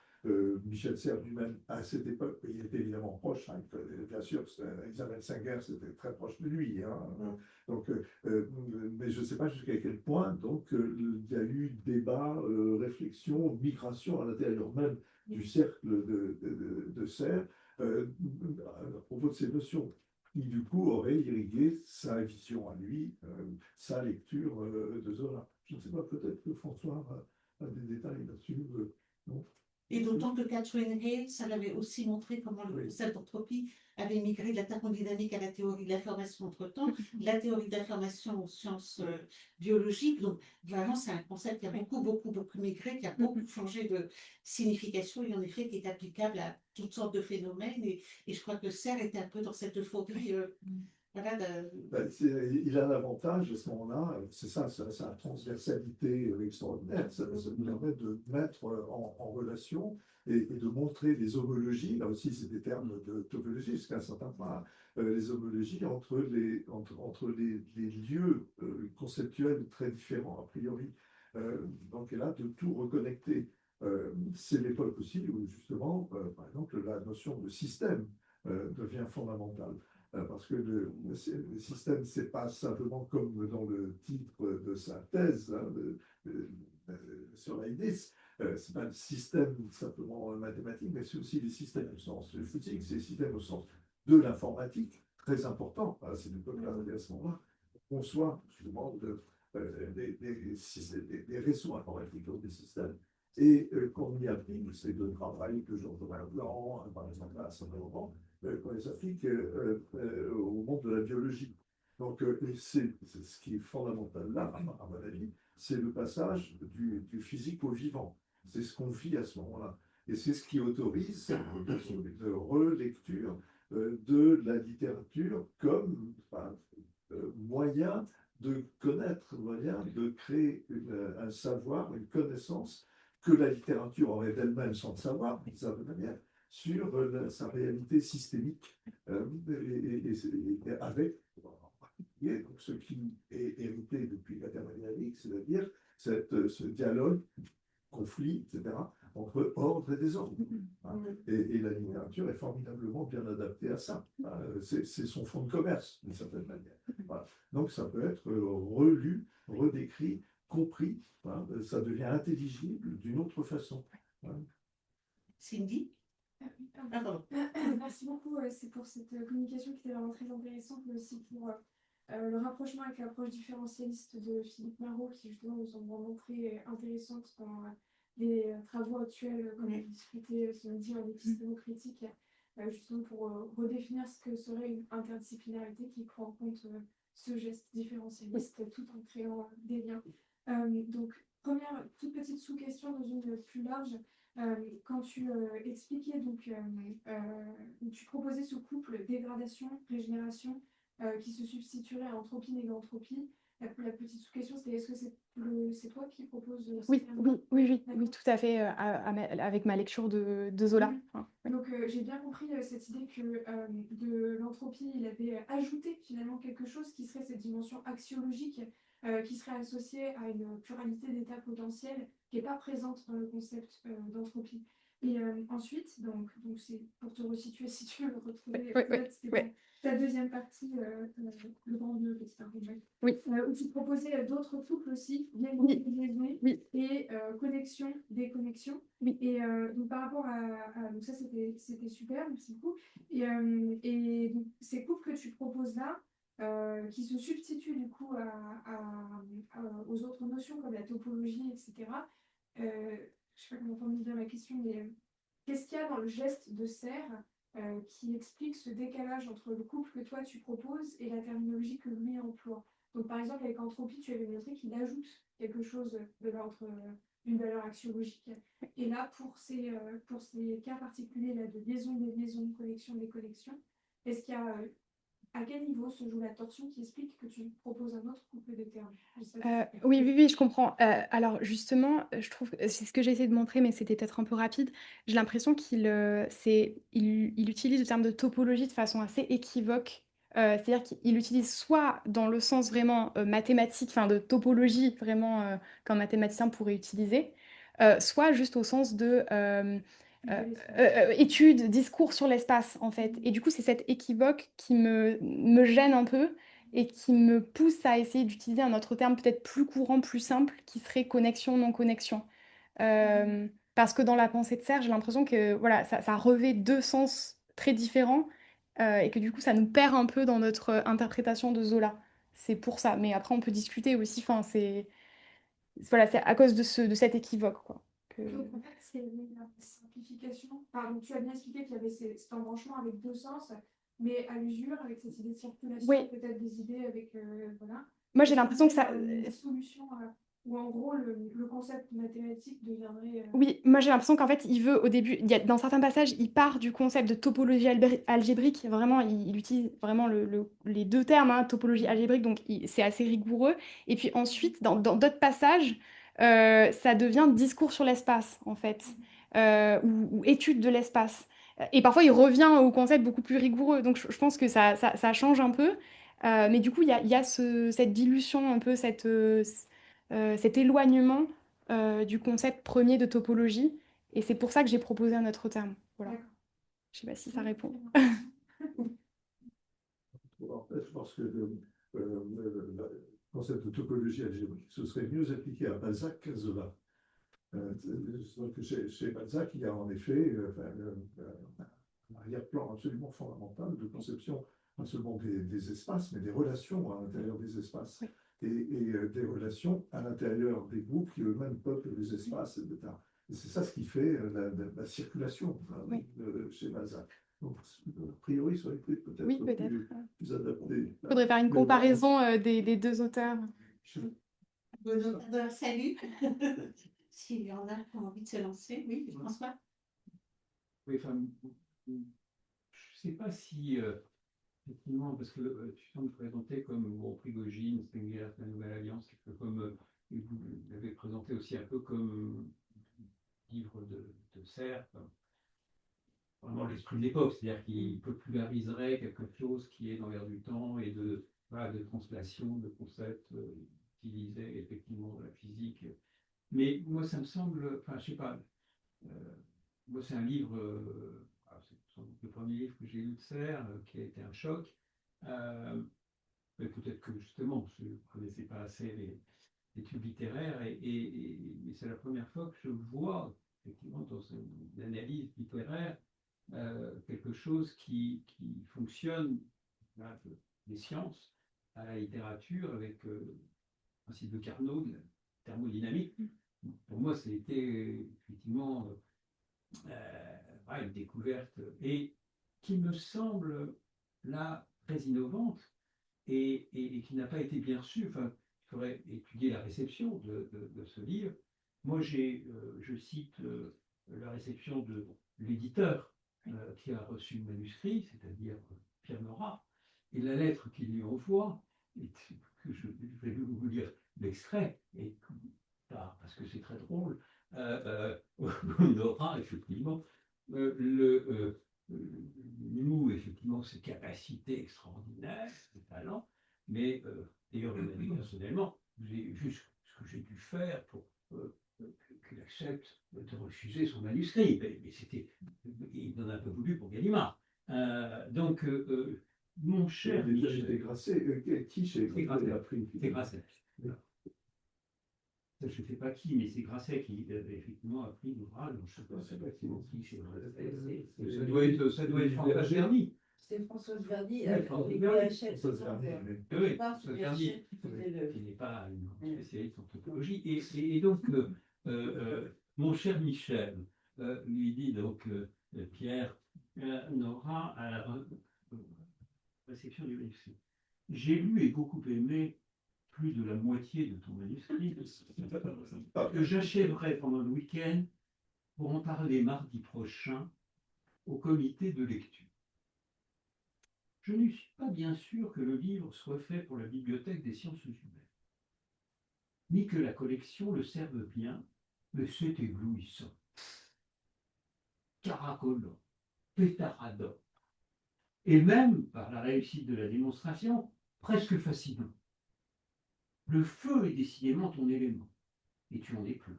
Michel Serres lui-même, à cette époque, il était évidemment proche, hein, bien sûr, Isabelle Singer, c'était très proche de lui. Hein, donc, mais je ne sais pas jusqu'à quel point donc, il y a eu débat, réflexion, migration à l'intérieur même du cercle de Serres à propos de ces notions qui, du coup, aurait irrigué sa vision à lui, sa lecture de Zola. Je ne sais pas, peut-être que François a des détails là-dessus. Non. Et d'autant que Catherine Hayes, elle avait aussi montré comment le Oui. concept d'entropie avait migré de la thermodynamique à la théorie de l'information entre-temps, la théorie de l'information aux sciences biologiques. Donc, vraiment, c'est un concept qui a beaucoup migré, qui a beaucoup changé de signification et en effet qui est applicable à toutes sortes de phénomènes. Et je crois que Serres était un peu dans cette euphorie. Voilà, il a l'avantage à ce moment-là, c'est ça, sa transversalité extraordinaire, ça nous permet de mettre en relation et de montrer les homologies, là aussi c'est des termes de topologie jusqu'à un certain point, les homologies entre les lieux conceptuels très différents a priori. Donc là, de tout reconnecter. C'est l'époque aussi où justement, par exemple, la notion de système devient fondamentale. Parce que le système, ce n'est pas simplement comme dans le titre de sa thèse hein, sur Leibniz, ce n'est pas le système simplement mathématique, mais c'est aussi les systèmes au sens physique, c'est les systèmes au sens de l'informatique, très important à cette époque-là, à ce moment-là. On conçoit justement des réseaux informatiques, donc des systèmes. Et qu'on y applique, c'est de travail que Jean-Thomas Blanc, par exemple, à ce moment, qu'on les applique au monde de la biologie. Donc, c'est ce qui est fondamental là, à mon avis, c'est le passage du physique au vivant. C'est ce qu'on vit à ce moment-là. Et c'est ce qui autorise cette relecture de la littérature comme moyen de connaître, moyen de créer un savoir, une connaissance que la littérature aurait d'elle-même sans le savoir, d'une certaine manière, sur sa réalité systémique et avec en particulier donc, ce qui est hérité depuis la thermodynamique, c'est-à-dire ce dialogue, conflit, etc., entre ordre et désordre. Hein. Et la littérature est formidablement bien adaptée à ça. Hein. C'est son fonds de commerce, d'une certaine manière. Voilà. Donc ça peut être relu, redécrit, compris. Hein. Ça devient intelligible d'une autre façon. Hein. Cindy? Pardon. Merci beaucoup, c'est pour cette communication qui était vraiment très intéressante, mais aussi pour le rapprochement avec l'approche différentialiste de Philippe Marot, qui justement nous semble vraiment très intéressante dans les travaux actuels, comme on discutait ce midi en épistémocritique, justement pour redéfinir ce que serait une interdisciplinarité qui prend en compte ce geste différentialiste tout en créant des liens. Donc, première toute petite sous-question dans une plus large. Quand tu expliquais, donc, tu proposais ce couple dégradation-régénération qui se substituerait à entropie-négantropie. La petite sous-question, c'était est-ce que c'est toi qui proposes Oui, tout à fait, avec ma lecture de Zola. Enfin, oui. Donc, j'ai bien compris cette idée que de l'entropie, il avait ajouté finalement quelque chose qui serait cette dimension axiologique, qui serait associée à une pluralité d'états potentiels qui n'est pas présente dans le concept d'entropie. Et ensuite, donc c'est pour te resituer, si tu veux le retrouver, c'était ta deuxième partie, le grand nœud, petit argument, où tu proposais d'autres couples aussi, bien liaisonnés, et connexion, déconnexion. Et donc par rapport donc ça c'était super, merci beaucoup. Et donc, ces couples que tu proposes là, qui se substituent du coup aux autres notions comme la topologie, etc. Je ne sais pas comment formuler la question, mais qu'est-ce qu'il y a dans le geste de serre qui explique ce décalage entre le couple que toi tu proposes et la terminologie que lui emploie? Donc par exemple avec entropie, tu avais montré qu'il ajoute quelque chose de l'ordre d'une valeur axiologique. Et là, pour ces cas particuliers là, de liaison des liaisons, connexion des connexions, est-ce qu'il y a à quel niveau se joue la torsion qui explique que tu proposes un autre couple de termes? Je sais pas si c'est clair. Oui, oui, oui, je comprends. Alors justement, je trouve que c'est ce que j'ai essayé de montrer, mais c'était peut-être un peu rapide. J'ai l'impression il utilise le terme de topologie de façon assez équivoque. C'est-à-dire qu'il utilise soit dans le sens vraiment mathématique, enfin de topologie, vraiment qu'un mathématicien pourrait utiliser, soit juste au sens de De l'espace. étude, discours sur l'espace, en fait. Et du coup, c'est cette équivoque qui me gêne un peu et qui me pousse à essayer d'utiliser un autre terme peut-être plus courant, plus simple, qui serait connexion, non-connexion. Parce que dans la pensée de Serre, j'ai l'impression que voilà, ça revêt deux sens très différents et que du coup, ça nous perd un peu dans notre interprétation de Zola. C'est pour ça. Mais après, on peut discuter aussi. Enfin, voilà, c'est à cause de cet équivoque, quoi. Donc, en fait, c'est la simplification. Pardon, tu as bien expliqué qu'il y avait cet embranchement avec deux sens, mais à l'usure, avec cette idée de circulation, Oui, peut-être des idées avec. Voilà. moi j'ai Est-ce que l'impression toi, que il y ça. a une solution où, en gros, le concept mathématique deviendrait. Oui, moi j'ai l'impression qu'en fait, il veut au début, dans certains passages, il part du concept de topologie algébrique. Vraiment, il utilise vraiment les deux termes, hein, topologie algébrique, donc c'est assez rigoureux. Et puis ensuite, dans d'autres passages, ça devient discours sur l'espace, en fait, ou étude de l'espace. Et parfois, il revient au concept beaucoup plus rigoureux. Donc je pense que ça change un peu. Mais du coup, il y a cette dilution, un peu cet éloignement du concept premier de topologie. Et c'est pour ça que j'ai proposé un autre terme. Voilà. D'accord. Je sais pas si ça Oui, répond. très intéressant. En fait, je pense que le concept de topologie algébrique, ce serait mieux appliqué à Balzac qu'à Zola. Donc chez Balzac, il y a en effet un arrière-plan absolument fondamental de conception non seulement des espaces, mais des relations à l'intérieur des espaces Oui. et des relations à l'intérieur des groupes qui eux-mêmes peuplent les espaces, etc. Et c'est ça ce qui fait la circulation Oui. chez Balzac. Donc, a priori, ça aurait été Oui, peut-être peut-être. plus adapté. Il faudrait faire une Mais bon, comparaison des deux auteurs. Bon, salut. S'il y en a qui ont envie de se lancer, oui, François. Oui, enfin, je ne sais pas si, effectivement, parce que tu sembles présenter comme bon, Prigogine, Spengler, la Nouvelle Alliance, comme vous l'avez présenté aussi un peu comme livre de Serre, vraiment l'esprit de l'époque, c'est-à-dire qu'il populariserait quelque chose qui est dans l'air du temps et voilà, de translation de concepts utilisés effectivement dans la physique. Mais moi, ça me semble, enfin, je sais pas, moi, c'est un livre, c'est sans doute le premier livre que j'ai lu de Serre, qui a été un choc. Mais peut-être que justement, je ne connaissais pas assez les études littéraires, et c'est la première fois que je vois, effectivement, dans une analyse littéraire, quelque chose qui fonctionne, là, des sciences à la littérature avec le principe de Carnot, de la thermodynamique. Pour moi, c'était effectivement une découverte et qui me semble là très innovante et qui n'a pas été bien reçue. Enfin, il faudrait étudier la réception de ce livre. Moi, je cite la réception de l'éditeur qui a reçu le manuscrit, c'est-à-dire Pierre Nora, et la lettre qu'il lui envoie, et que je vais vous lire l'extrait, et parce que c'est très drôle. On aura effectivement nous, effectivement, ces capacités extraordinaires, ces talents, mais d'ailleurs, personnellement, j'ai juste ce que j'ai dû faire pour qu'il accepte de refuser son manuscrit. Mais c'était, il n'en a pas voulu pour Gallimard. Donc, mon cher déjà Michel, été grassé. Qui chez Grasset. appris C'est Grasset. Je ne sais pas qui, mais c'est Grasset qui effectivement a pris l'ouvrage. Je ne sais pas C'est pas qui. qui chez Grasset. Ça doit être François Cerny. C'est Françoise Verdi, Oui, Françoise Verdi. Ça, c'est un livre, mais- Oui, Pas Françoise Françoise Verdi, Verdi, c'était qui n'est pas une spécialiste en anthropologie. Et donc, mon cher Michel lui dit donc, Pierre, Nora, à la réception du manuscrit. J'ai lu et beaucoup aimé plus de la moitié de ton manuscrit, que j'achèverai pendant le week-end pour en parler mardi prochain au comité de lecture. Je ne suis pas bien sûr que le livre soit fait pour la bibliothèque des sciences humaines, ni que la collection le serve bien, mais c'est éblouissant, caracolant, pétaradant, et même, par la réussite de la démonstration, presque fascinant. Le feu est décidément ton élément, et tu en es plein.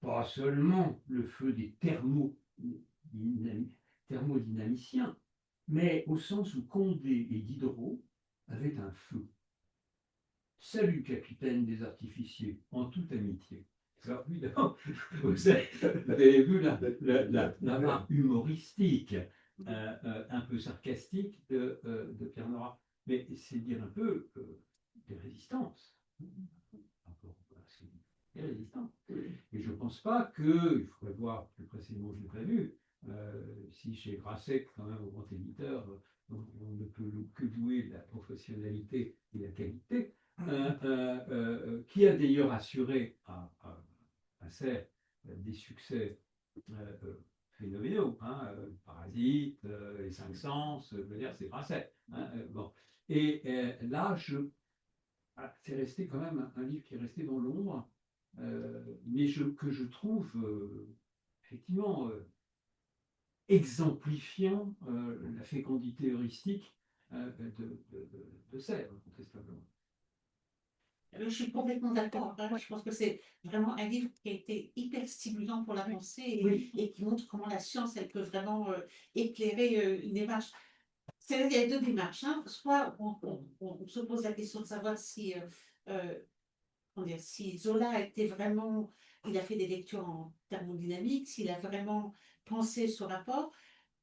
Pas seulement le feu des thermodynamiciens, mais au sens où Condé et Diderot avaient un feu. Salut, capitaine des artificiers, en toute amitié. Alors, évidemment, vous avez vu la part humoristique, un peu sarcastique de Pierre Nora. Mais c'est dire un peu des résistances. Des résistances. Et je ne pense pas que, il faudrait voir plus précisément, je l'ai prévu, si chez Grasset, quand même, au grand éditeur, on ne peut que louer la professionnalité et la qualité, qui a d'ailleurs assuré à Serre des succès phénoménaux, hein, Parasite, Les Cinq Sens, je veux dire, c'est Grasset. Hein, bon. Et là, c'est resté quand même un livre qui est resté dans l'ombre, mais que je trouve effectivement exemplifiant la fécondité heuristique de Serre, incontestablement. Je suis complètement d'accord. Hein. Ouais. Je pense que c'est vraiment un livre qui a été hyper stimulant pour la pensée Oui. et qui montre comment la science, elle peut vraiment éclairer une démarche. Il y a deux démarches. Hein. Soit on se pose la question de savoir euh, si Zola a été vraiment, il a fait des lectures en thermodynamique, s'il a vraiment pensé ce rapport,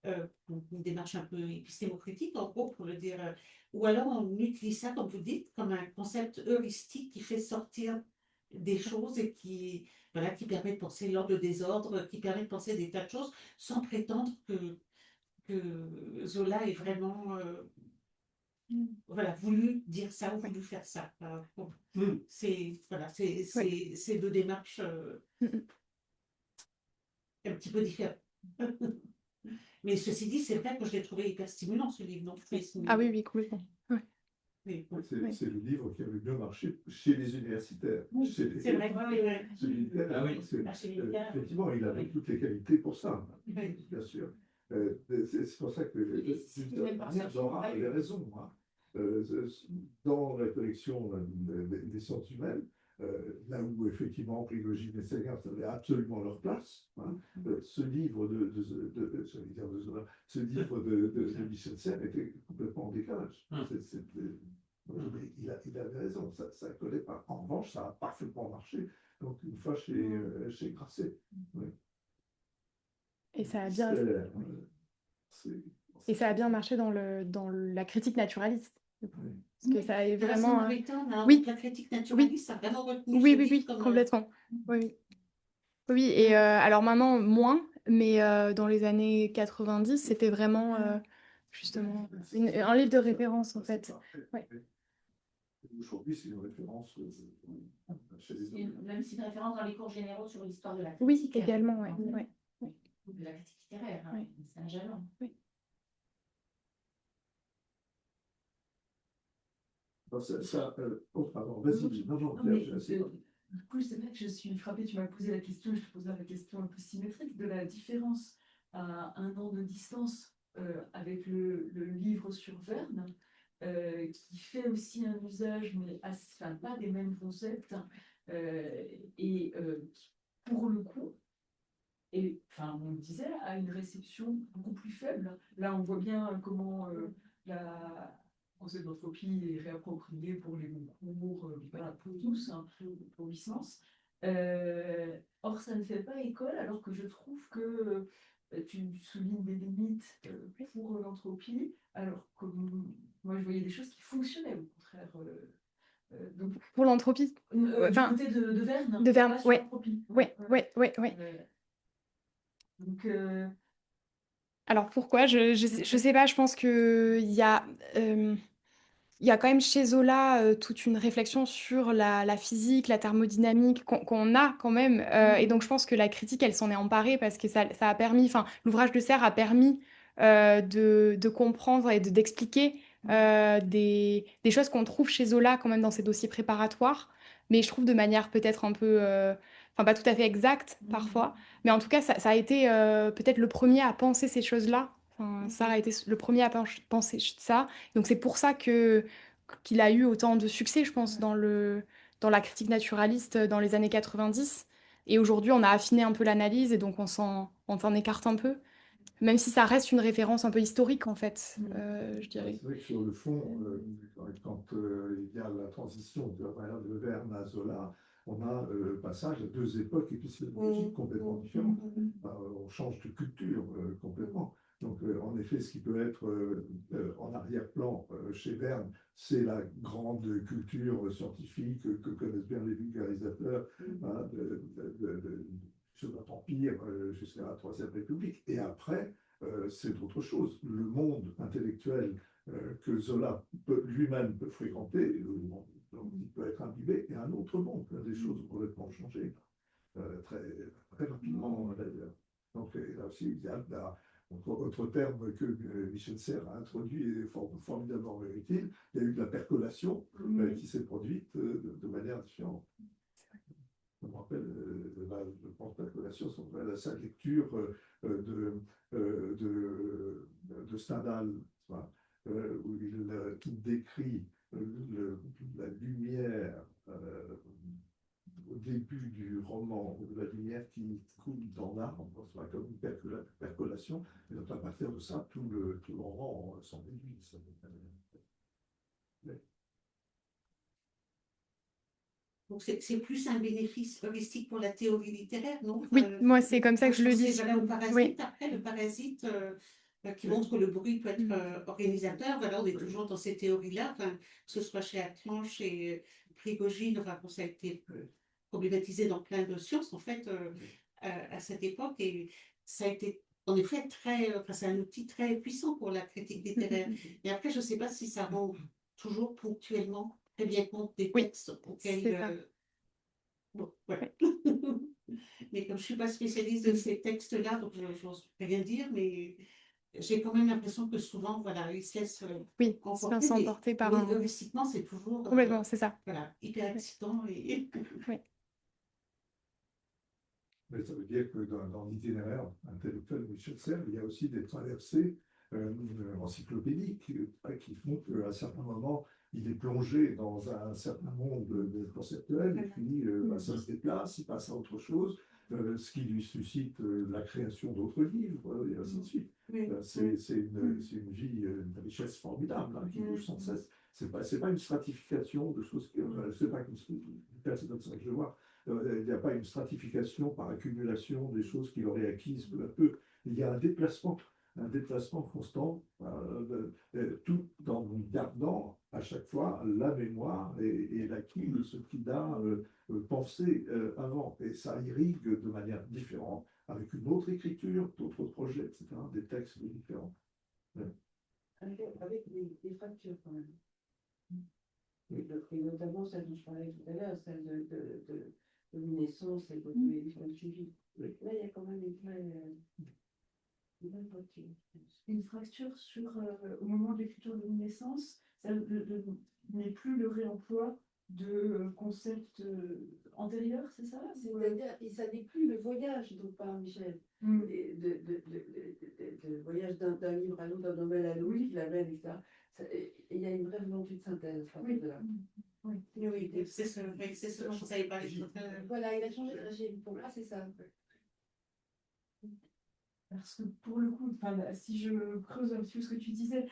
une démarche un peu épistémocritique, en gros, pour le dire, ou alors on utilise ça, comme vous dites, comme un concept heuristique qui fait sortir des choses et voilà, qui permet de penser l'ordre, le désordre, qui permet de penser des tas de choses sans prétendre que Zola ait vraiment voilà, voulu dire ça ou voulu faire ça. Bon, voilà, c'est deux démarches un petit peu différentes. Mais ceci dit, c'est vrai que je l'ai trouvé hyper stimulant, ce livre. Donc, Ah oui, oui, complètement. Ouais. mais, C'est le livre qui avait bien marché chez les universitaires. c'est vrai. Chez les littéraires, Ah oui. parce que, Chez les littéraires. effectivement, il avait toutes les qualités pour ça, Oui. bien sûr. C'est pour ça que, d'une certaine manière, Nora avait raison. Hein. Dans la collection des sciences humaines, là où effectivement Prigogine et Sagan avaient absolument leur place, hein, ce livre j'allais dire de Zola, ce livre de Michel Serres était complètement en décalage. Mais il avait raison, ça ne collait pas. En revanche, ça a parfaitement marché. Donc, une fois chez Grasset. Oui. Et ça a bien, C'est- et ça a bien marché dans la critique naturaliste. Parce que ça a De la vraiment. Samaritain, là, Oui. donc la critique naturaliste a vraiment retenu Oui, ce oui, livre oui, comme complètement. Oui, oui. Et alors maintenant, moins, mais dans les années 90, c'était vraiment justement un livre de référence, en fait. Ouais. Aujourd'hui, c'est une référence chez les autres. même si une référence dans les cours généraux sur l'histoire de la Oui, critique. également, ouais. Ouais. De la critique littéraire, hein. Ouais. C'est un jalon. Pardon, vas-y. Non, Non, mais, Pierre, c'est pas- du coup, c'est vrai que je suis frappée, tu m'as posé la question, je te poserai la question un peu symétrique de la différence à 1 an de distance avec le livre sur Verne, qui fait aussi un usage, mais enfin, pas des mêmes concepts, et qui, pour le coup, et enfin, on le disait, a une réception beaucoup plus faible. Là, on voit bien comment la concept d'entropie est réapproprié pour les concours, voilà, pour tous, hein, pour licence. Or, ça ne fait pas école, alors que je trouve que tu soulignes des limites pour l'entropie, alors que moi je voyais des choses qui fonctionnaient au contraire. Donc, Pour l'entropie, du enfin, côté de Verne, de Verne, pas sur ouais, l'entropie. ouais, ouais. Donc, Alors pourquoi? Je sais pas, je pense il y a quand même chez Zola toute une réflexion sur la physique, la thermodynamique qu'on a quand même. Et donc je pense que la critique, elle s'en est emparée parce que ça a permis, enfin, l'ouvrage de Serre a permis de comprendre et d'expliquer des choses qu'on trouve chez Zola quand même dans ses dossiers préparatoires, mais je trouve de manière peut-être un peu, enfin pas tout à fait exacte parfois. Mais en tout cas, ça a été peut-être le premier à penser ces choses-là. Enfin, Sartre a été le premier à penser ça. Donc c'est pour ça qu'il a eu autant de succès, je pense, dans la critique naturaliste dans les années 90. Et aujourd'hui, on a affiné un peu l'analyse et donc on s'en écarte un peu, même si ça reste une référence un peu historique, en fait, je dirais. C'est vrai que sur le fond, quand il y a la transition de Verne à Zola, on a le passage à deux époques épistémologiques complètement différentes. On change de culture complètement. Donc, en effet, ce qui peut être en arrière-plan chez Verne, c'est la grande culture scientifique que connaissent bien les vulgarisateurs hein, de Second Empire jusqu'à la Troisième République. Et après, c'est autre chose. Le monde intellectuel que Zola lui-même peut fréquenter, le monde dont il peut être imbibé, et un autre monde, des choses ont complètement changé, très, très rapidement d'ailleurs. Donc là aussi, il y a autre terme que Michel Serres a introduit et formidablement utile, il y a eu de la percolation qui s'est produite de manière différente. Je me rappelle, je pense que la collation, sa lecture de Stendhal, où il décrit la lumière au début du roman, la lumière qui coule dans l'arbre, comme une percolation, et donc à partir de ça, tout le roman s'en déduit. Donc c'est plus un bénéfice heuristique pour la théorie littéraire, non? Oui, moi, c'est comme ça que je le pensais, lis. voilà, au parasite, Oui. après, le parasite qui montre que le bruit peut être organisateur. Voilà, on est toujours dans ces théories-là, enfin, que ce soit chez Atlan, chez Prigogine, enfin, ça a été problématisé dans plein de sciences, en fait, à cette époque. Et ça a été, en effet, enfin, c'est un outil très puissant pour la critique littéraire. Et après, je ne sais pas si ça rend toujours ponctuellement très bien compte des Oui, textes c'est auxquels... ça. Bon, voilà. Mais comme je ne suis pas spécialiste de ces textes-là, donc je n'ose rien dire, mais j'ai quand même l'impression que souvent, voilà, ils se laissent Oui, emporter. s'emporter par Oui, un... heuristiquement, c'est toujours Complètement, c'est ça. voilà, hyper excitant. Et... Oui. Mais ça veut dire que dans l'itinéraire intellectuel de Michel Serres, il y a aussi des traversées encyclopédiques qui font qu'à certains moments, il est plongé dans un certain monde conceptuel, et puis ça se déplace, il passe à autre chose, ce qui lui suscite la création d'autres livres, et ainsi de suite. C'est une vie, une richesse formidable hein, qui bouge sans cesse. C'est pas une stratification de choses que, c'est pas comme ça que je vois. Il n'y a pas une stratification par accumulation des choses qu'il aurait acquises peu à peu. Il y a un déplacement constant, tout en gardant à chaque fois la mémoire et l'acquis de ce qu'il a pensé avant. Et ça irrigue de manière différente, avec une autre écriture, d'autres projets, etc., des textes différents. Ouais. Avec des fractures quand même. Et notamment celle dont je parlais tout à l'heure, celle de luminescence et de suivi. Là, il y a quand même une vraie fracture. Une fracture au moment de l'écriture de Luminescence, ça n'est plus le réemploi de concepts antérieurs, c'est ça? C'est-à-dire, et ça n'est plus le voyage dont parle Michel, et de voyage d'un livre à l'autre, d'un domaine à l'autre, qui l'amène, etc. Et il y a une vraie volonté de synthèse à partir de là. Oui, c'est ce dont je savais pas. Voilà, il a changé de régime. Pour moi, c'est ça. Parce que pour le coup, si je creuse un petit peu ce que tu disais,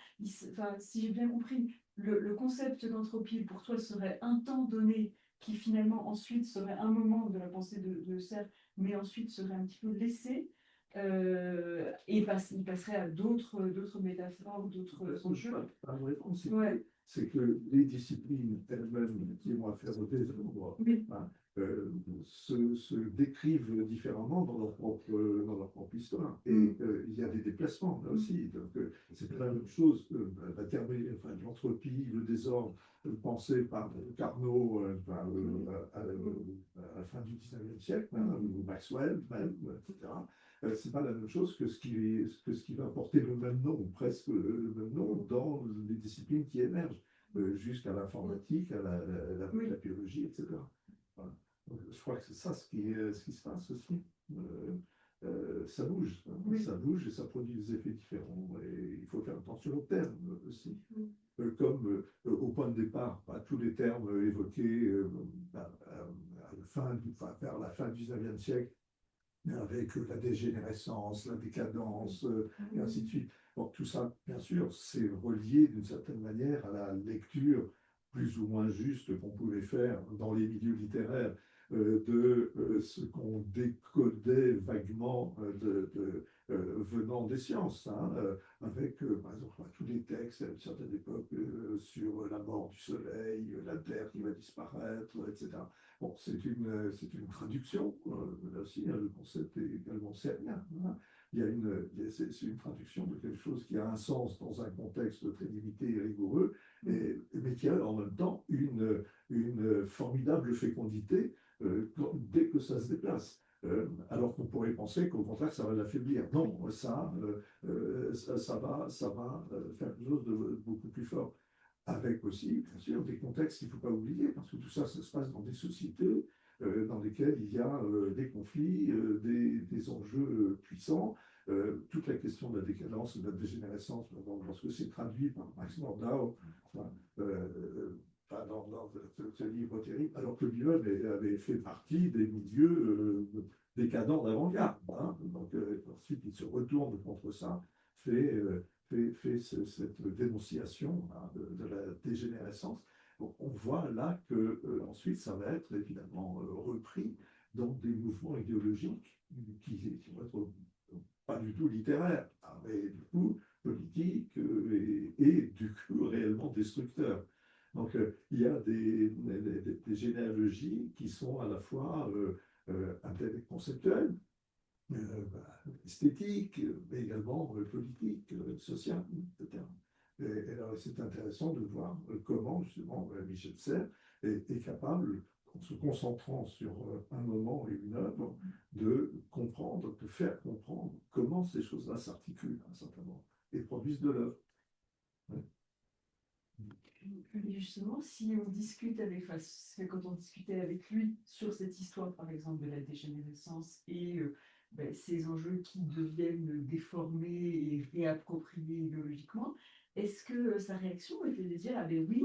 si j'ai bien compris, le concept d'entropie pour toi serait un temps donné qui finalement ensuite serait un moment de la pensée de Serre, mais ensuite serait un petit peu laissé il passerait à d'autres métaphores, d'autres enjeux. Pas vraiment, Ouais. c'est que les disciplines elles-mêmes qui ont affaire au désordre Oui. hein, se décrivent différemment dans leur propre histoire. Et il y a des déplacements là aussi. Donc, c'est pas la même chose que l'entropie, le désordre pensé par Carnot à la fin du 19e siècle, hein, ou Maxwell même, etc. C'est pas la même chose que ce qui va porter le même nom, ou presque le même nom, dans les disciplines qui émergent, jusqu'à l'informatique, à la biologie, etc. Voilà. Donc, je crois que c'est ça ce qui se passe aussi. Ça bouge, hein, Oui. ça bouge et ça produit des effets différents. Et il faut faire attention aux termes aussi. Comme au point de départ, tous les termes évoqués vers la fin du 19e siècle, avec la dégénérescence, la décadence, et ainsi de suite. Donc tout ça, bien sûr, c'est relié d'une certaine manière à la lecture plus ou moins juste qu'on pouvait faire dans les milieux littéraires de ce qu'on décodait vaguement venant des sciences, hein, avec par exemple tous les textes à une certaine époque sur la mort du soleil, la Terre qui va disparaître, etc. Bon, c'est une traduction, là aussi, hein, le concept est également sérieux. Hein. C'est une traduction de quelque chose qui a un sens dans un contexte très limité et rigoureux, mais qui a en même temps une formidable fécondité dès que ça se déplace. Alors qu'on pourrait penser qu'au contraire, ça va l'affaiblir. Non, ça va faire quelque chose de beaucoup plus fort. Avec aussi, bien sûr, des contextes qu'il ne faut pas oublier, parce que tout ça, ça se passe dans des sociétés dans lesquelles il y a des conflits, des enjeux puissants. Toute la question de la décadence, de la dégénérescence, lorsque c'est traduit par Max Nordau, enfin, dans ce livre terrible, alors que lui-même avait fait partie des milieux décadents d'avant-garde. Hein. Donc, ensuite, il se retourne contre ça, fait cette dénonciation hein, de la dégénérescence. Donc, on voit là que ensuite ça va être évidemment repris dans des mouvements idéologiques qui vont être pas du tout littéraires, hein, mais du coup politiques et du coup réellement destructeurs. Donc il y a des généalogies qui sont à la fois conceptuelles, esthétique, mais également politique, social, etc. Et alors, c'est intéressant de voir comment, justement, Michel Serres est capable, en se concentrant sur un moment et une œuvre, de comprendre, de faire comprendre comment ces choses-là s'articulent, hein, simplement, et produisent de l'œuvre. Ouais. Et justement, si on discute avec, enfin, quand on discutait avec lui sur cette histoire, par exemple, de la dégénérescence et ces enjeux qui deviennent déformés et réappropriés idéologiquement, est-ce que sa réaction était de dire, ah ben oui,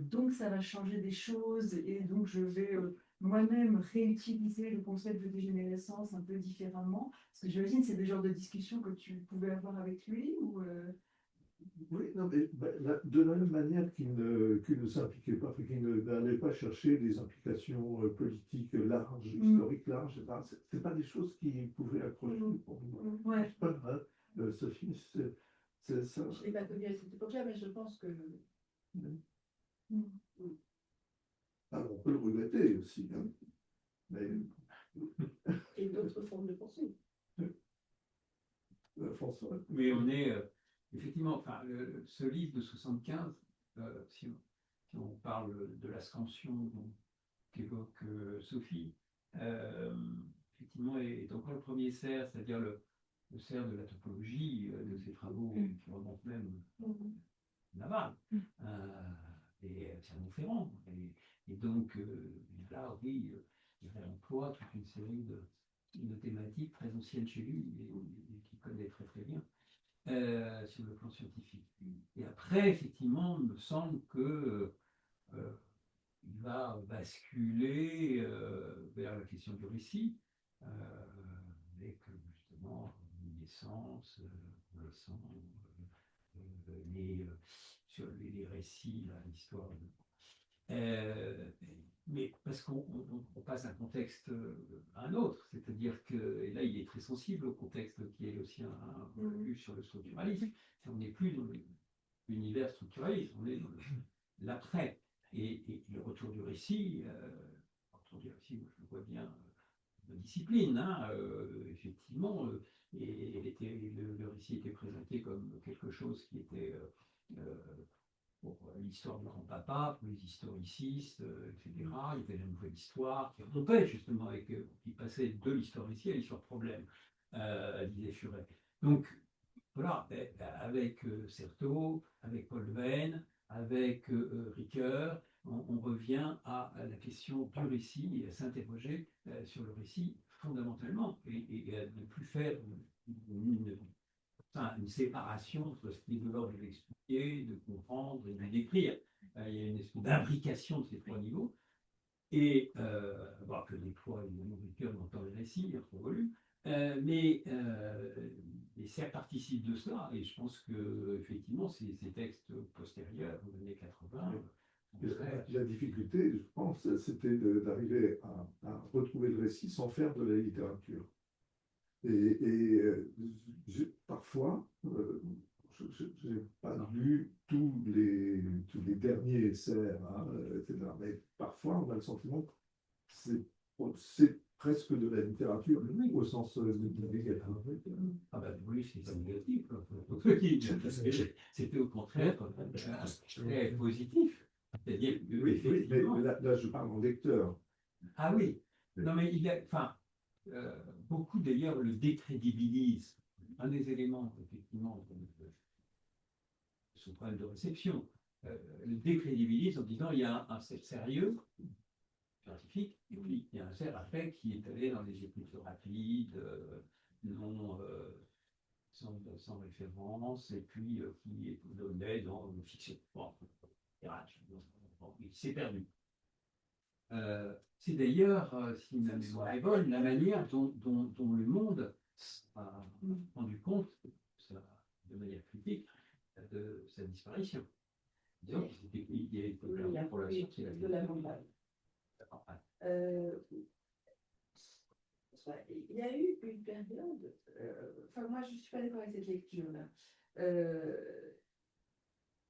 donc ça va changer des choses et donc je vais moi-même réutiliser le concept de dégénérescence un peu différemment? Parce que j'imagine que c'est le genre de discussion que tu pouvais avoir avec lui ou Oui, non, mais de la même manière qu'il ne s'impliquait pas, qu'il n'allait pas chercher des implications politiques larges, historiques larges, c'est pas des choses qui pouvaient accrocher pour nous. Ouais. Pas grave, Sophie, c'est ça. Je ne l'ai pas connu à cette époque-là, mais je pense que. Alors, on peut le regretter aussi, hein, mais Et d'autres formes de pensée. François. Mais on est effectivement, enfin, ce livre de 75, si on parle de la scansion qu'évoque Sophie, effectivement, est encore le premier cerf, c'est-à-dire le cerf de la topologie de ses travaux qui remontent même Laval et Clermont-Ferrand. Et donc, là, oui, il réemploie toute une série de thématiques très anciennes chez lui et qu'il connaît très très bien sur le plan scientifique. Et après, effectivement, il me semble que il va basculer vers la question du récit, avec justement une naissance, sur les récits, l'histoire Mais parce qu'on passe d'un contexte à un autre, c'est-à-dire que, et là il est très sensible au contexte qui est le sien, hein, vu sur le structuralisme, on n'est plus dans l'univers structuraliste, on est dans l'après. Et le retour du récit, moi, je le vois bien de discipline, hein, effectivement, et le récit était présenté comme quelque chose qui était pour l'histoire du grand-papa, pour les historicistes, etc. Il y avait la nouvelle histoire qui rompait justement avec, qui passait de l'histoire récit à l'histoire problème, disait Furet. Donc, voilà, avec Certeau, avec Paul Veyne, avec Ricoeur, on revient à la question du récit et à s'interroger sur le récit fondamentalement et à ne plus faire une séparation entre ce qui est de l'ordre de l'expliquer, de comprendre et de décrire. Il y a une espèce d'imbrication de ces trois niveaux et que des fois, évidemment, Ricoeur dans le récit, il y a trop volume, et ça participe de cela, et je pense que effectivement, ces textes postérieurs, aux années 80, La difficulté, je pense, c'était d'arriver à retrouver le récit sans faire de la littérature. Parfois, je n'ai pas lu tous les derniers essais, hein, etc. Mais parfois, on a le sentiment que c'est presque de la littérature, au sens négatif. ah ben oui, c'est négatif. C'était au contraire très positif. C'est-à-dire que, Oui, mais effectivement, là, je parle en lecteur. ah oui, non mais il y a, enfin, beaucoup d'ailleurs le décrédibilisent. Un des éléments, effectivement, de ce problème de réception, le décrédibilise en disant il y a un sérieux scientifique, et puis il y a un cerf après qui est allé dans des études rapides, non, sans référence, et puis qui donnait dans une fiction. Bon, il s'est perdu. C'est d'ailleurs, si ma mémoire est bonne, la manière dont le monde a rendu compte, de manière critique, de sa disparition. Disons qu'il y a pour la science et la de la campagne. Il y a eu une période, enfin moi je ne suis pas d'accord avec cette lecture-là.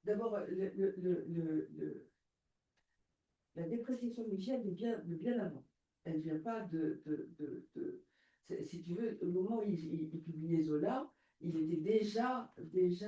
D'abord, la dépréciation de Michel de bien avant. Elle ne vient pas si tu veux, au moment où il publiait Zola, il était déjà